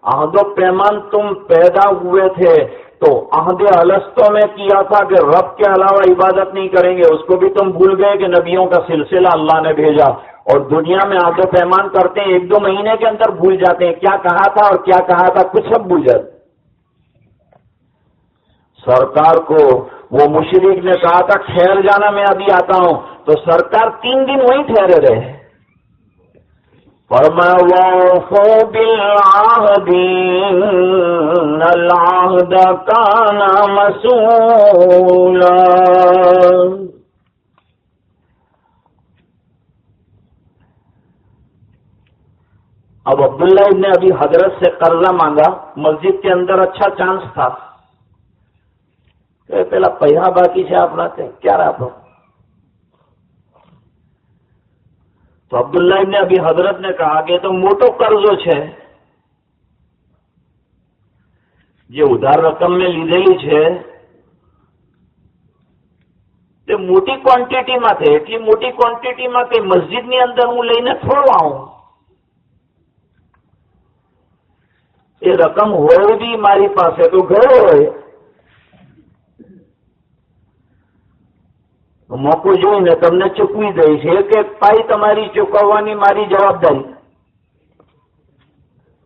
عہد و پیمان تم پیدا ہوئے تھے تو عہد الستو میں کیا تھا کہ رب کے علاوہ عبادت نہیں کریں گے، اس کو بھی تم بھول گئے کہ نبیوں کا سلسلہ اللہ نے بھیجا، اور دنیا میں عہد و پیمان کرتے ہیں 1-2 مہینے کے اندر بھول جاتے ہیں کیا کہا تھا اور کیا کہا تھا، کچھ سب بھول جاتے۔ سرکار کو وہ مشرک نے کہا تھا ٹھہر جانا میں ابھی آتا ہوں، تو سرکار 3 دن وہیں ٹھہرے رہے۔ فرمایا وَأَوْفُوا بِالْعَهْدِ إِنَّ الْعَهْدَ كَانَ مَسْئُولًا۔ اب عبداللہ ابن ابی حضرت سے قرضہ مانگا، مسجد کے اندر اچھا چانس تھا، پہلا پیسہ باقی سے آپ لاتے کیا رہا تو عبداللہ ابن ابی حضرت نے کہا کہ تو موٹو قرضو છે જે ઉધાર રકમ મેં લીધેલી છે તે મોટી ક્વોન્ટિટીમાં છે, એટલી મોટી ક્વોન્ટિટીમાં કે મસ્જિદની અંદર હું લઈને થોડો આવું, એ રકમ હોય બી મારી પાસે તો ઘરે હોય, મોકો જોઈને તમને ચૂકવી દઈશ, એક એક પાઈ તમારી ચૂકવવાની મારી જવાબદારી,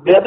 બે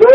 2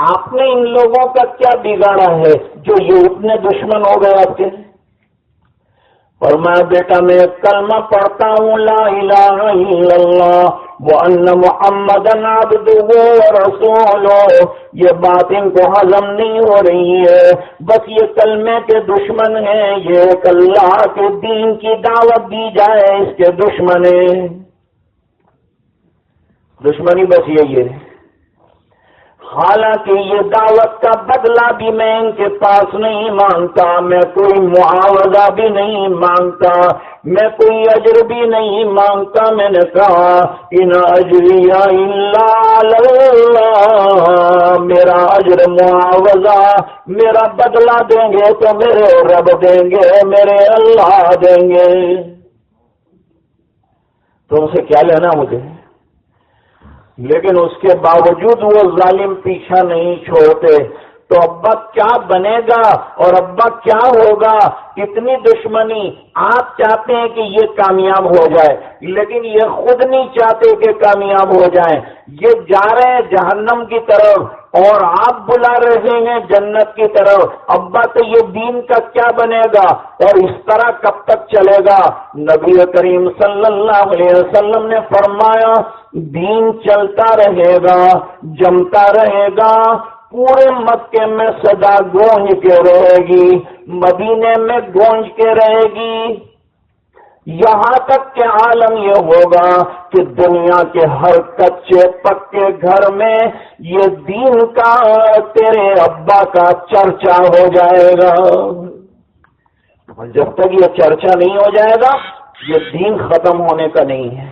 آپ نے ان لوگوں کا کیا بگاڑا ہے جو یہ اتنے دشمن ہو گئے آپ کے؟ فرمایا بیٹا میں کلمہ پڑھتا ہوں لا الہ الا اللہ وان محمدن عبدہ ورسولہ، یہ بات ان کو ہضم نہیں ہو رہی ہے، بس یہ کلمے کے دشمن ہیں، یہ ایک اللہ کے دین کی دعوت دی جائے اس کے دشمن ہیں، دشمنی بس یہی ہے۔ حالانکہ یہ دعوت کا بدلہ بھی میں ان کے پاس نہیں مانگتا، میں کوئی معاوضہ بھی نہیں مانگتا، میں کوئی اجر بھی نہیں مانگتا۔ میں نے کہا ان اجری الا علی اللہ، میرا اجر معاوضہ میرا بدلہ دیں گے تو میرے رب دیں گے، میرے اللہ دیں گے، تم سے کیا لینا مجھے؟ لیکن اس کے باوجود وہ ظالم پیچھا نہیں چھوڑتے۔ تو ابا کیا بنے گا اور ابا کیا ہوگا؟ اتنی دشمنی، آپ چاہتے ہیں کہ یہ کامیاب ہو جائے لیکن یہ خود نہیں چاہتے کہ کامیاب ہو جائیں، یہ جا رہے ہیں جہنم کی طرف اور آپ بلا رہے ہیں جنت کی طرف۔ ابا تو یہ دین کا کیا بنے گا اور اس طرح کب تک چلے گا؟ نبی کریم صلی اللہ علیہ وسلم نے فرمایا دین چلتا رہے گا، جمتا رہے گا، پورے مکے میں صدا گونج کے رہے گی، مدینے میں گونج کے رہے گی، یہاں تک کہ عالم یہ ہوگا کہ دنیا کے ہر کچے پکے گھر میں یہ دین کا تیرے ابا کا چرچا ہو جائے گا۔ جب تک یہ چرچا نہیں ہو جائے گا یہ دین ختم ہونے کا نہیں ہے۔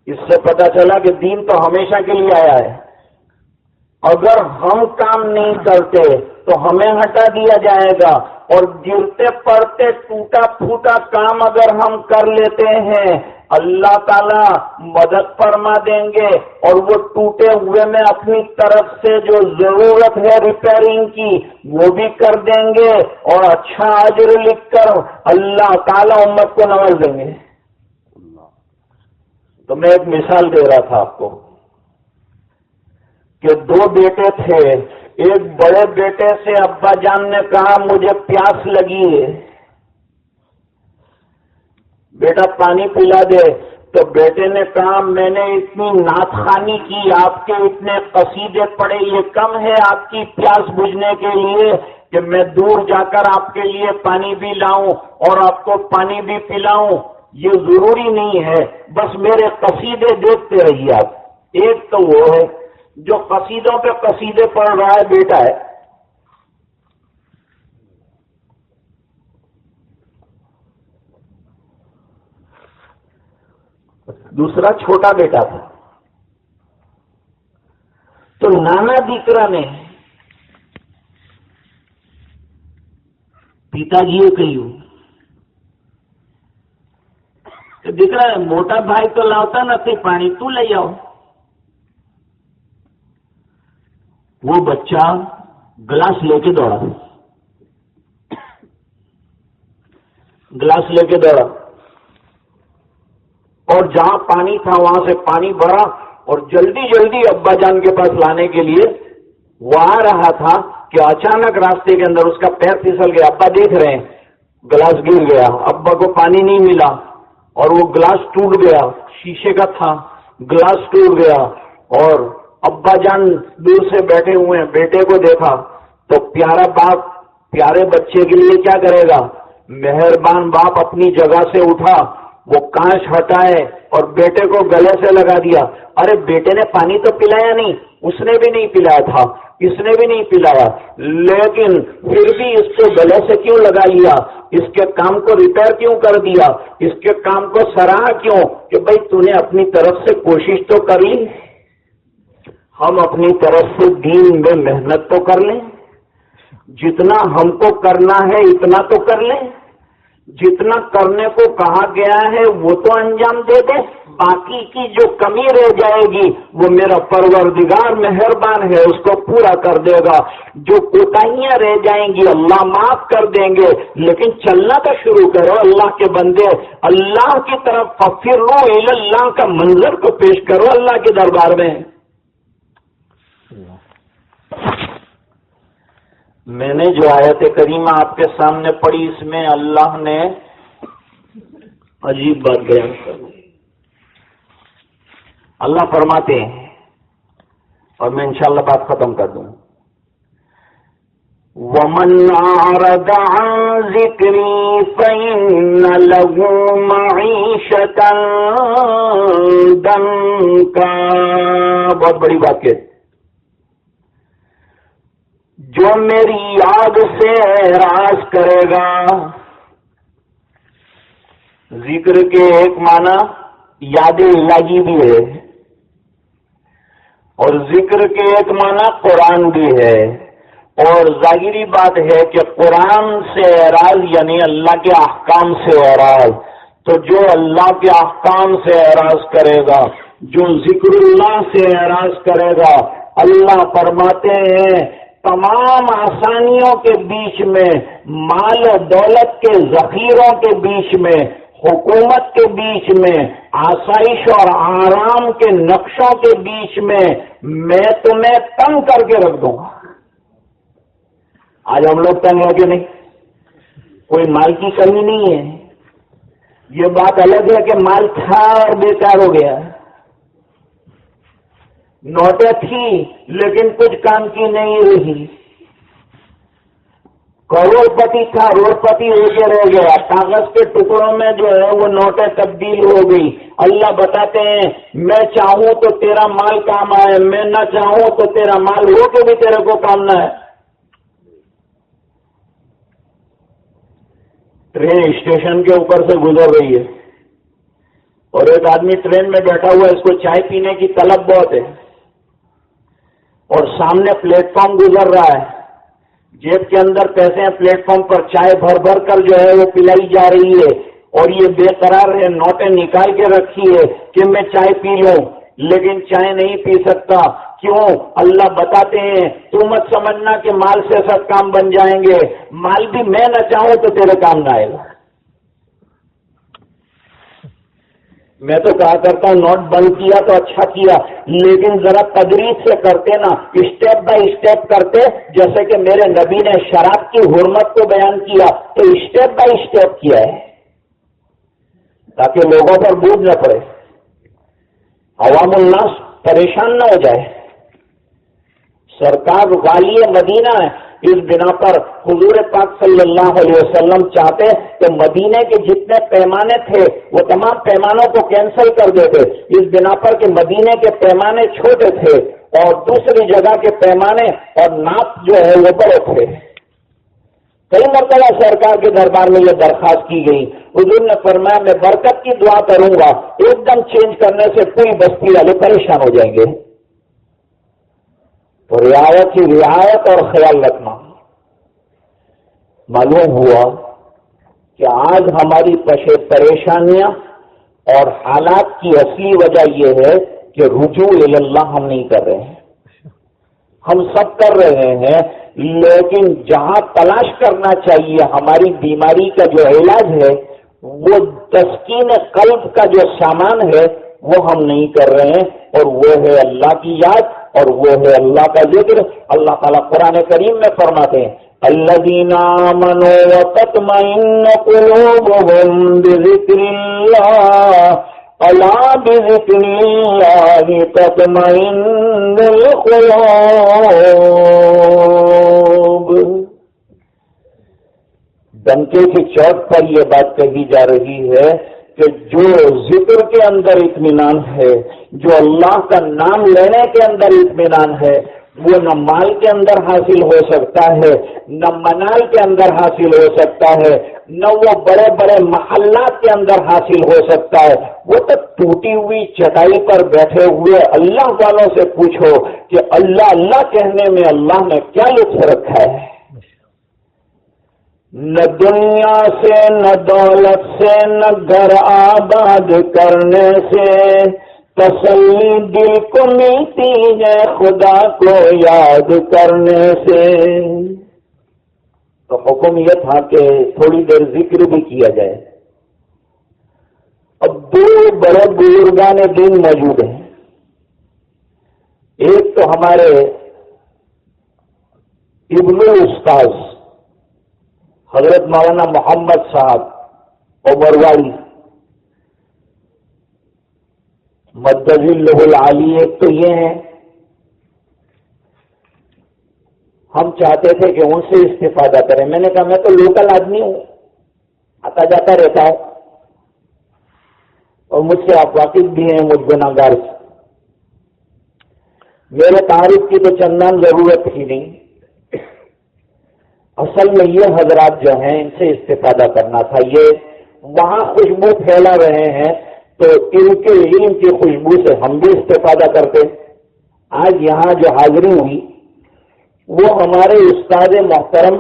اس سے پتہ چلا کہ دین تو ہمیشہ کے لیے آیا ہے، اگر ہم کام نہیں کرتے تو ہمیں ہٹا دیا جائے گا، اور گرتے پڑتے ٹوٹا پھوٹا کام اگر ہم کر لیتے ہیں اللہ تعالیٰ مدد فرما دیں گے، اور وہ ٹوٹے ہوئے میں اپنی طرف سے جو ضرورت ہے ریپیئرنگ کی وہ بھی کر دیں گے، اور اچھا اجر لکھ کر اللہ تعالیٰ امت کو نواز دیں گے۔ تو میں ایک مثال دے رہا تھا آپ کو کہ دو بیٹے تھے، ایک بڑے بیٹے سے ابا جان نے کہا مجھے پیاس لگی ہے، بیٹا پانی پلا دے، تو بیٹے نے کہا میں نے اتنی نعت خوانی کی، آپ کے اتنے قصیدے پڑھے، یہ کم ہے آپ کی پیاس بجھنے کے لیے کہ میں دور جا کر آپ کے لیے پانی بھی لاؤں اور آپ کو پانی بھی پلاؤں؟ یہ ضروری نہیں ہے، بس میرے قصیدے دیکھتے رہیے آپ۔ ایک تو وہ ہے جو قصیدوں پہ قصیدے پڑھ رہا ہے بیٹا ہے، دوسرا چھوٹا بیٹا تھا۔ تو نانا دیکرا نے پتا جی کہیوں کہ دیکرا موٹا بھائی تو لاتا نہیں پانی، تو لے آؤ۔ وہ بچہ گلاس لے کے دوڑا، گلاس لے کے دوڑا، اور جہاں پانی تھا وہاں سے پانی بھرا اور جلدی جلدی ابا جان کے پاس لانے کے لیے وہ آ رہا تھا کہ اچانک راستے کے اندر اس کا پیر پھسل گیا۔ ابا دیکھ رہے ہیں گلاس گر گیا، ابا کو پانی نہیں ملا اور وہ گلاس ٹوٹ گیا، شیشے کا تھا، گلاس ٹوٹ گیا، اور ابا جان دور سے بیٹھے ہوئے ہیں، بیٹے کو دیکھا تو پیارا باپ پیارے بچے کے لیے کیا کرے گا؟ مہربان باپ اپنی جگہ سے اٹھا، وہ کانچ ہٹائے اور بیٹے کو گلے سے لگا دیا۔ ارے بیٹے نے پانی تو پلایا نہیں، اس نے بھی نہیں پلایا تھا، اس نے بھی نہیں پلایا، لیکن پھر بھی اس کو گلے سے کیوں لگا لیا؟ اس کے کام کو ریپیئر کیوں کر دیا؟ اس کے کام کو سراہا کیوں؟ کہ بھائی تو نے اپنی طرف سے کوشش تو کر لی۔ ہم اپنی طرف سے دین میں محنت تو کر لیں، جتنا ہم کو کرنا ہے اتنا تو کر لیں، جتنا کرنے کو کہا گیا ہے وہ تو انجام دے دے، باقی کی جو کمی رہ جائے گی وہ میرا پروردگار مہربان ہے اس کو پورا کر دے گا، جو کوتاہیاں رہ جائیں گی اللہ معاف کر دیں گے، لیکن چلنا تو شروع کرو اللہ کے بندے، اللہ کی طرف ففروا الی اللہ کا منظر کو پیش کرو اللہ کے دربار میں۔ میں نے جو آیت کریمہ آپ کے سامنے پڑھی اس میں اللہ نے عجیب بات بیان کر دی. اللہ فرماتے ہیں، اور میں انشاءاللہ بات ختم کر دوں، وَمَنْ أَعْرَضَ عَنْ ذِكْرِي فَإِنَّ لَهُ مَعِيشَةً ضَنْكًا. بہت بڑی بات ہے. جو میری یاد سے اعراض کرے گا. ذکر کے ایک معنی یاد الہی بھی ہے، اور ذکر کے ایک معنی قرآن بھی ہے. اور ظاہری بات ہے کہ قرآن سے اعراض یعنی اللہ کے احکام سے اعراض. تو جو اللہ کے احکام سے اعراض کرے گا، جو ذکر اللہ سے اعراض کرے گا، اللہ فرماتے ہیں تمام آسانیوں کے بیچ میں، مال و دولت کے ذخیروں کے بیچ میں، حکومت کے بیچ میں، آسائش اور آرام کے نقشوں کے بیچ میں تمہیں تنگ کر کے رکھ دوں گا. آج ہم لوگ تنگ ہیں کہ نہیں؟ کوئی مال کی کمی نہیں ہے. یہ بات الگ ہے کہ مال تھا اور بیکار ہو گیا. نوٹیں تھی لیکن کچھ کام کی نہیں رہی. کروڑ پتی تھا، روڑ پتی ہو کے رہ گیا. کاغذ کے ٹکڑوں میں جو ہے وہ نوٹیں تبدیل ہو گئی. اللہ بتاتے ہیں میں چاہوں تو تیرا مال کام آئے، میں نہ چاہوں تو تیرا مال ہو کے بھی تیرے کو کام نہ ہے. ٹرین اسٹیشن کے اوپر سے گزر رہی ہے اور ایک آدمی ٹرین میں بیٹھا ہوا ہے، اس کو چائے پینے کی طلب بہت ہے، اور سامنے پلیٹ فارم گزر رہا ہے. جیب کے اندر پیسے ہیں، پلیٹ فارم پر چائے بھر بھر کر جو ہے وہ پلائی جا رہی ہے، اور یہ بے قرار ہے، نوٹیں نکال کے رکھی ہے کہ میں چائے پی لوں، لیکن چائے نہیں پی سکتا. کیوں؟ اللہ بتاتے ہیں تو مت سمجھنا کہ مال سے سب کام بن جائیں گے. مال بھی میں نہ چاہوں تو تیرے کام نہ آئے گا. میں تو کہا کرتا ہوں نوٹ بند کیا تو اچھا کیا، لیکن ذرا تدریج سے کرتے نا، اسٹیپ بائی اسٹیپ کرتے. جیسے کہ میرے نبی نے شراب کی حرمت کو بیان کیا تو اسٹیپ بائی اسٹیپ کیا ہے تاکہ لوگوں پر بوجھ نہ پڑے، عوام الناس پریشان نہ ہو جائے. سرکار والی مدینہ ہے، اس بنا پر حضور پاک صلی اللہ علیہ وسلم چاہتے کہ مدینے کے جتنے پیمانے تھے وہ تمام پیمانوں کو کینسل کر دیتے، اس بنا پر کہ مدینے کے پیمانے چھوٹے تھے اور دوسری جگہ کے پیمانے اور ناپ جو ہے وہ بڑے تھے. کئی مرتبہ سرکار کے دربار میں یہ درخواست کی گئی. حضور نے فرمایا میں برکت کی دعا کروں گا، ایک دم چینج کرنے سے پوری بستی والے پریشان ہو جائیں گے. تو رعایت کی رعایت اور خیال رکھنا. معلوم ہوا کہ آج ہماری پریشانیاں اور حالات کی اصلی وجہ یہ ہے کہ رجوع اللہ ہم نہیں کر رہے ہیں. ہم سب کر رہے ہیں، لیکن جہاں تلاش کرنا چاہیے ہماری بیماری کا جو علاج ہے، وہ تسکین قلب کا جو سامان ہے وہ ہم نہیں کر رہے ہیں، اور وہ ہے اللہ کی یاد اور وہ ہے اللہ کا ذکر. اللہ تعالیٰ قرآن کریم میں فرماتے ہیں الذین آمنوا وتطمئن قلوبهم بذکر اللہ الا بذکر اللہ تطمئن القلوب. ڈنکے کی چوٹ پر یہ بات کہی جا رہی ہے کہ جو ذکر کے اندر اطمینان ہے، جو اللہ کا نام لینے کے اندر اطمینان ہے، وہ نہ مال کے اندر حاصل ہو سکتا ہے، نہ منال کے اندر حاصل ہو سکتا ہے، نہ وہ بڑے بڑے محلات کے اندر حاصل ہو سکتا ہے. وہ تو ٹوٹی ہوئی چٹائی پر بیٹھے ہوئے اللہ والوں سے پوچھو کہ اللہ اللہ کہنے میں اللہ نے کیا لطف رکھا ہے. نہ دنیا سے، نہ دولت سے، نہ گھر آباد کرنے سے تسلی دل کو ملتی ہے خدا کو یاد کرنے سے. تو حکم یہ تھا کہ تھوڑی دیر ذکر بھی کیا جائے. اب دو بڑے بزرگان دین موجود ہیں. ایک تو ہمارے ابن الاستاذ حضرت مولانا محمد صاحب عمرواڑی مدذ اللہ العالی، ایک تو یہ ہیں، ہم چاہتے تھے کہ ان سے استفادہ کریں. میں نے کہا میں تو لوکل آدمی ہوں، آتا جاتا رہتا ہوں، اور مجھ سے آپ واقف بھی ہیں مجھ گناہگار سے، میرے تعارف کی تو چندان ضرورت ہی نہیں. اصل میں یہ حضرات جو ہیں ان سے استفادہ کرنا تھا. یہ وہاں خوشبو پھیلا رہے ہیں تو ان کے علم کی خوشبو سے ہم بھی استفادہ کرتے. آج یہاں جو حاضری ہوئی وہ ہمارے استاد محترم،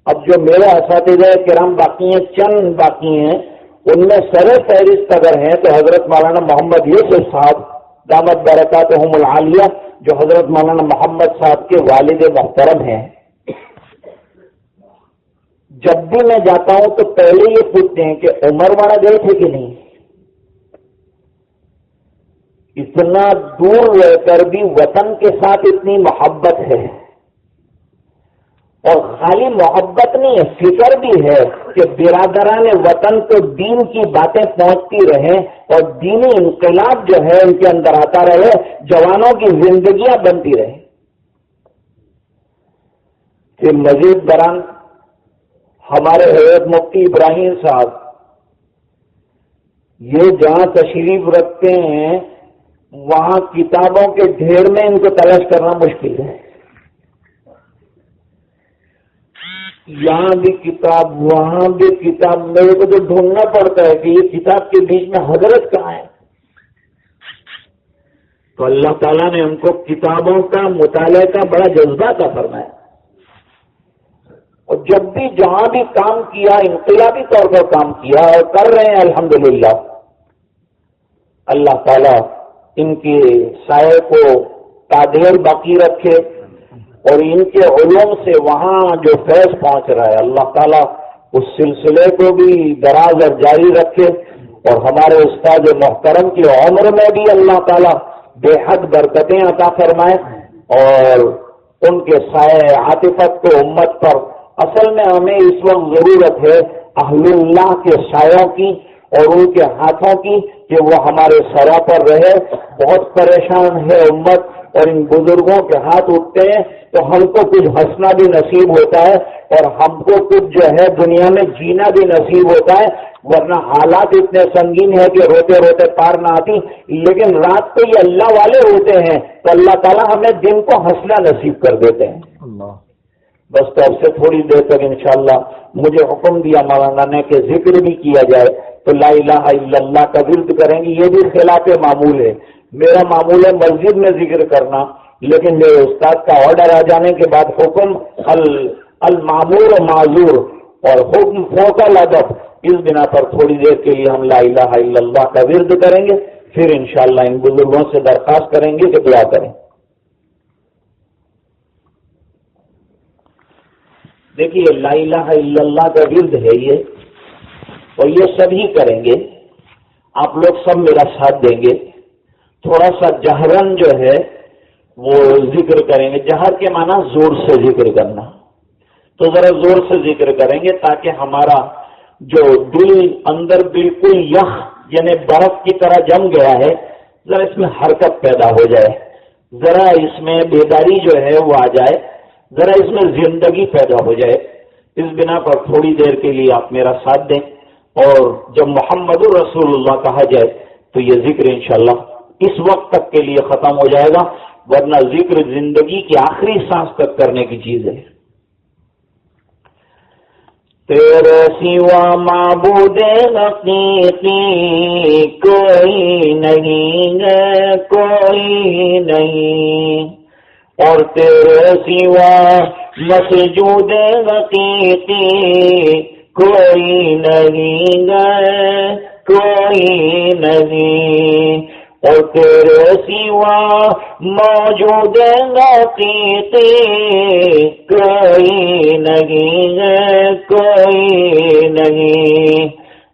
اب جو میرے اساتذہ کرام باقی ہیں، چند باقی ہیں، ان میں سر فہرست اگر ہیں تو حضرت مولانا محمد یوسف صاحب دامت برکاتہم العالیہ، جو حضرت مولانا محمد صاحب کے والد محترم ہیں. جب بھی میں جاتا ہوں تو پہلے یہ پوچھتے ہیں کہ عمر واڑا گئے تھے کہ نہیں. اتنا دور رہ کر بھی وطن کے ساتھ اتنی محبت ہے، اور خالی محبت نہیں ہے، فکر بھی ہے کہ برادران وطن کو دین کی باتیں پہنچتی رہیں اور دینی انقلاب جو ہے ان کے اندر آتا رہے، جوانوں کی زندگیاں بنتی رہیں. پھر مزید برآں ہمارے حضرت مفتی ابراہیم صاحب یہ جہاں تشریف رکھتے ہیں وہاں کتابوں کے ڈھیر میں ان کو تلاش کرنا مشکل ہے. یہاں بھی کتاب، وہاں بھی کتاب، میرے کو تو ڈھونڈنا پڑتا ہے کہ یہ کتاب کے بیچ میں حضرت کہاں ہے. تو اللہ تعالیٰ نے ان کو کتابوں کا مطالعے کا بڑا جذبہ عطا فرمایا، اور جب بھی جہاں بھی کام کیا انقلابی طور پر کام کیا اور کر رہے ہیں الحمدللہ. اللہ تعالیٰ ان کے سائے کو تادیر باقی رکھے، اور ان کے علوم سے وہاں جو فیض پہنچ رہا ہے اللہ تعالیٰ اس سلسلے کو بھی دراز اور جاری رکھے، اور ہمارے استاد محترم کی عمر میں بھی اللہ تعالیٰ بے حد برکتیں عطا فرمائے، اور ان کے سائے عاطفت کو امت پر. اصل میں ہمیں اس وقت ضرورت ہے اہل اللہ کے سایوں کی اور ان کے ہاتھوں کی، کہ وہ ہمارے سروں پر رہے. بہت پریشان ہے امت، اور ان بزرگوں کے ہاتھ اٹھتے ہیں تو ہم کو کچھ ہنسنا بھی نصیب ہوتا ہے، اور ہم کو کچھ جو ہے دنیا میں جینا بھی نصیب ہوتا ہے. ورنہ حالات اتنے سنگین ہیں کہ روتے روتے پار نہ آتی. لیکن رات کو یہ اللہ والے ہوتے ہیں تو اللہ تعالیٰ ہمیں دن کو ہنسنا نصیب کر دیتے ہیں. اللہ بس تو اب سے تھوڑی دیر تک انشاءاللہ مجھے حکم دیا مولانا نے کہ ذکر بھی کیا جائے، تو لا الہ الا اللہ کا ورد کریں گے. یہ بھی خلاف معمول ہے. میرا معمول ہے مسجد میں ذکر کرنا، لیکن میرے استاد کا آرڈر آ جانے کے بعد حکم المعمور و معذور اور حکم فوق الادب، اس بنا پر تھوڑی دیر کے لیے ہم لا الہ الا اللہ کا ورد کریں گے. پھر انشاءاللہ ان بزرگوں سے درخواست کریں گے کہ دعا کریں. دیکھیے لا الہ الا اللہ کا ورد ہے یہ، اور یہ سبھی کریں گے. آپ لوگ سب میرا ساتھ دیں گے. تھوڑا سا جہرن جو ہے وہ ذکر کریں گے. جہر کے معنی زور سے ذکر کرنا، تو ذرا زور سے ذکر کریں گے تاکہ ہمارا جو دل اندر بالکل یخ یعنی برف کی طرح جم گیا ہے، ذرا اس میں حرکت پیدا ہو جائے، ذرا اس میں بیداری جو ہے وہ آ جائے، ذرا اس میں زندگی پیدا ہو جائے. اس بنا پر تھوڑی دیر کے لیے آپ میرا ساتھ دیں، اور جب محمد الرسول اللہ کہا جائے تو یہ ذکر انشاءاللہ اس وقت تک کے لیے ختم ہو جائے گا، ورنہ ذکر زندگی کی آخری سانس تک کرنے کی چیز ہے. تیرے سوا معبود حقیقی کوئی نہیں ہے، کوئی نہیں، اور تیرے سوا مسجود حقیقی کوئی نہیں ہے، کوئی نہیں، اور تیرے سوا موجود حقیقی کوئی نہیں ہے، کوئی نہیں،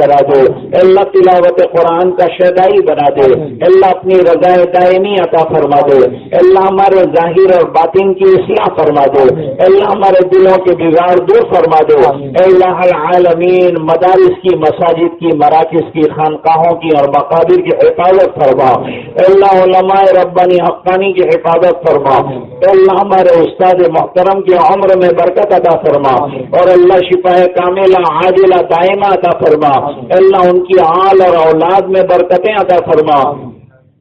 بنا دے، اللہ تلاوت قرآن کا شیدائی بنا دے، اللہ اپنی رضا دائمی عطا فرما دے، اللہ ہمارے ظاہر اور باطن کی اصلاح فرما دے، اللہ ہمارے دلوں کے بگاڑ دور فرما دے، اللہ العالمین مدارس کی، مساجد کی، مراکز کی، خانقاہوں کی اور مقابر کی حفاظت فرما، اللہ علماء ربانی حقانی کی حفاظت فرما، اللہ ہمارے استاد محترم کی عمر میں برکت عطا فرما، اور اللہ شفا کاملہ عاجلہ دائمہ عطا فرما، اللہ ان کی آل اور اولاد میں برکتیں عطا فرما،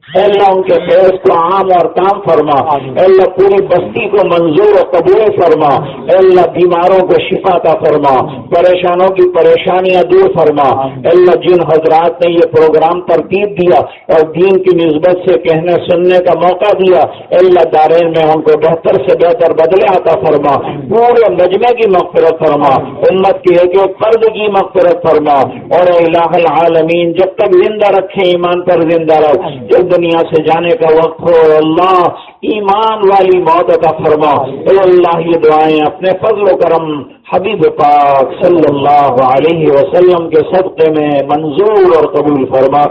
اللہ ان کے فیض کو عام اور تام فرما، اللہ پوری بستی کو منظور و قبول فرما، اللہ بیماروں کو شفا عطا فرما، پریشانوں کی پریشانیاں دور فرما، اللہ جن حضرات نے یہ پروگرام ترتیب دیا اور دین کی نسبت سے کہنے سننے کا موقع دیا، اللہ دارین میں ان کو بہتر سے بہتر بدلے عطا فرما، پورے مجمع کی مغفرت فرما، امت کی ایک ایک فرد کی مغفرت فرما، اور الہ العالمین جب تک زندہ رکھے ایمان پر زندہ رکھ، جب دنیا سے جانے کا وقت ہو اللہ ایمان والی موت عطا فرما، اے اللہ یہ دعائیں اپنے فضل و کرم حبیب پاک صلی اللہ علیہ وسلم کے صدقے میں منظور اور قبول فرما،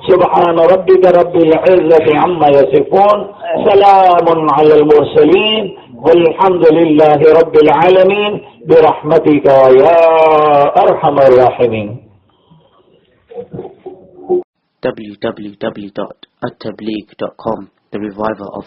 سبحان ربک رب العزت عما یصفون، سلام علی المرسلین والحمد للہ رب العالمین برحمتک یا ارحم الراحمین۔ www.attableek.com, the reviver of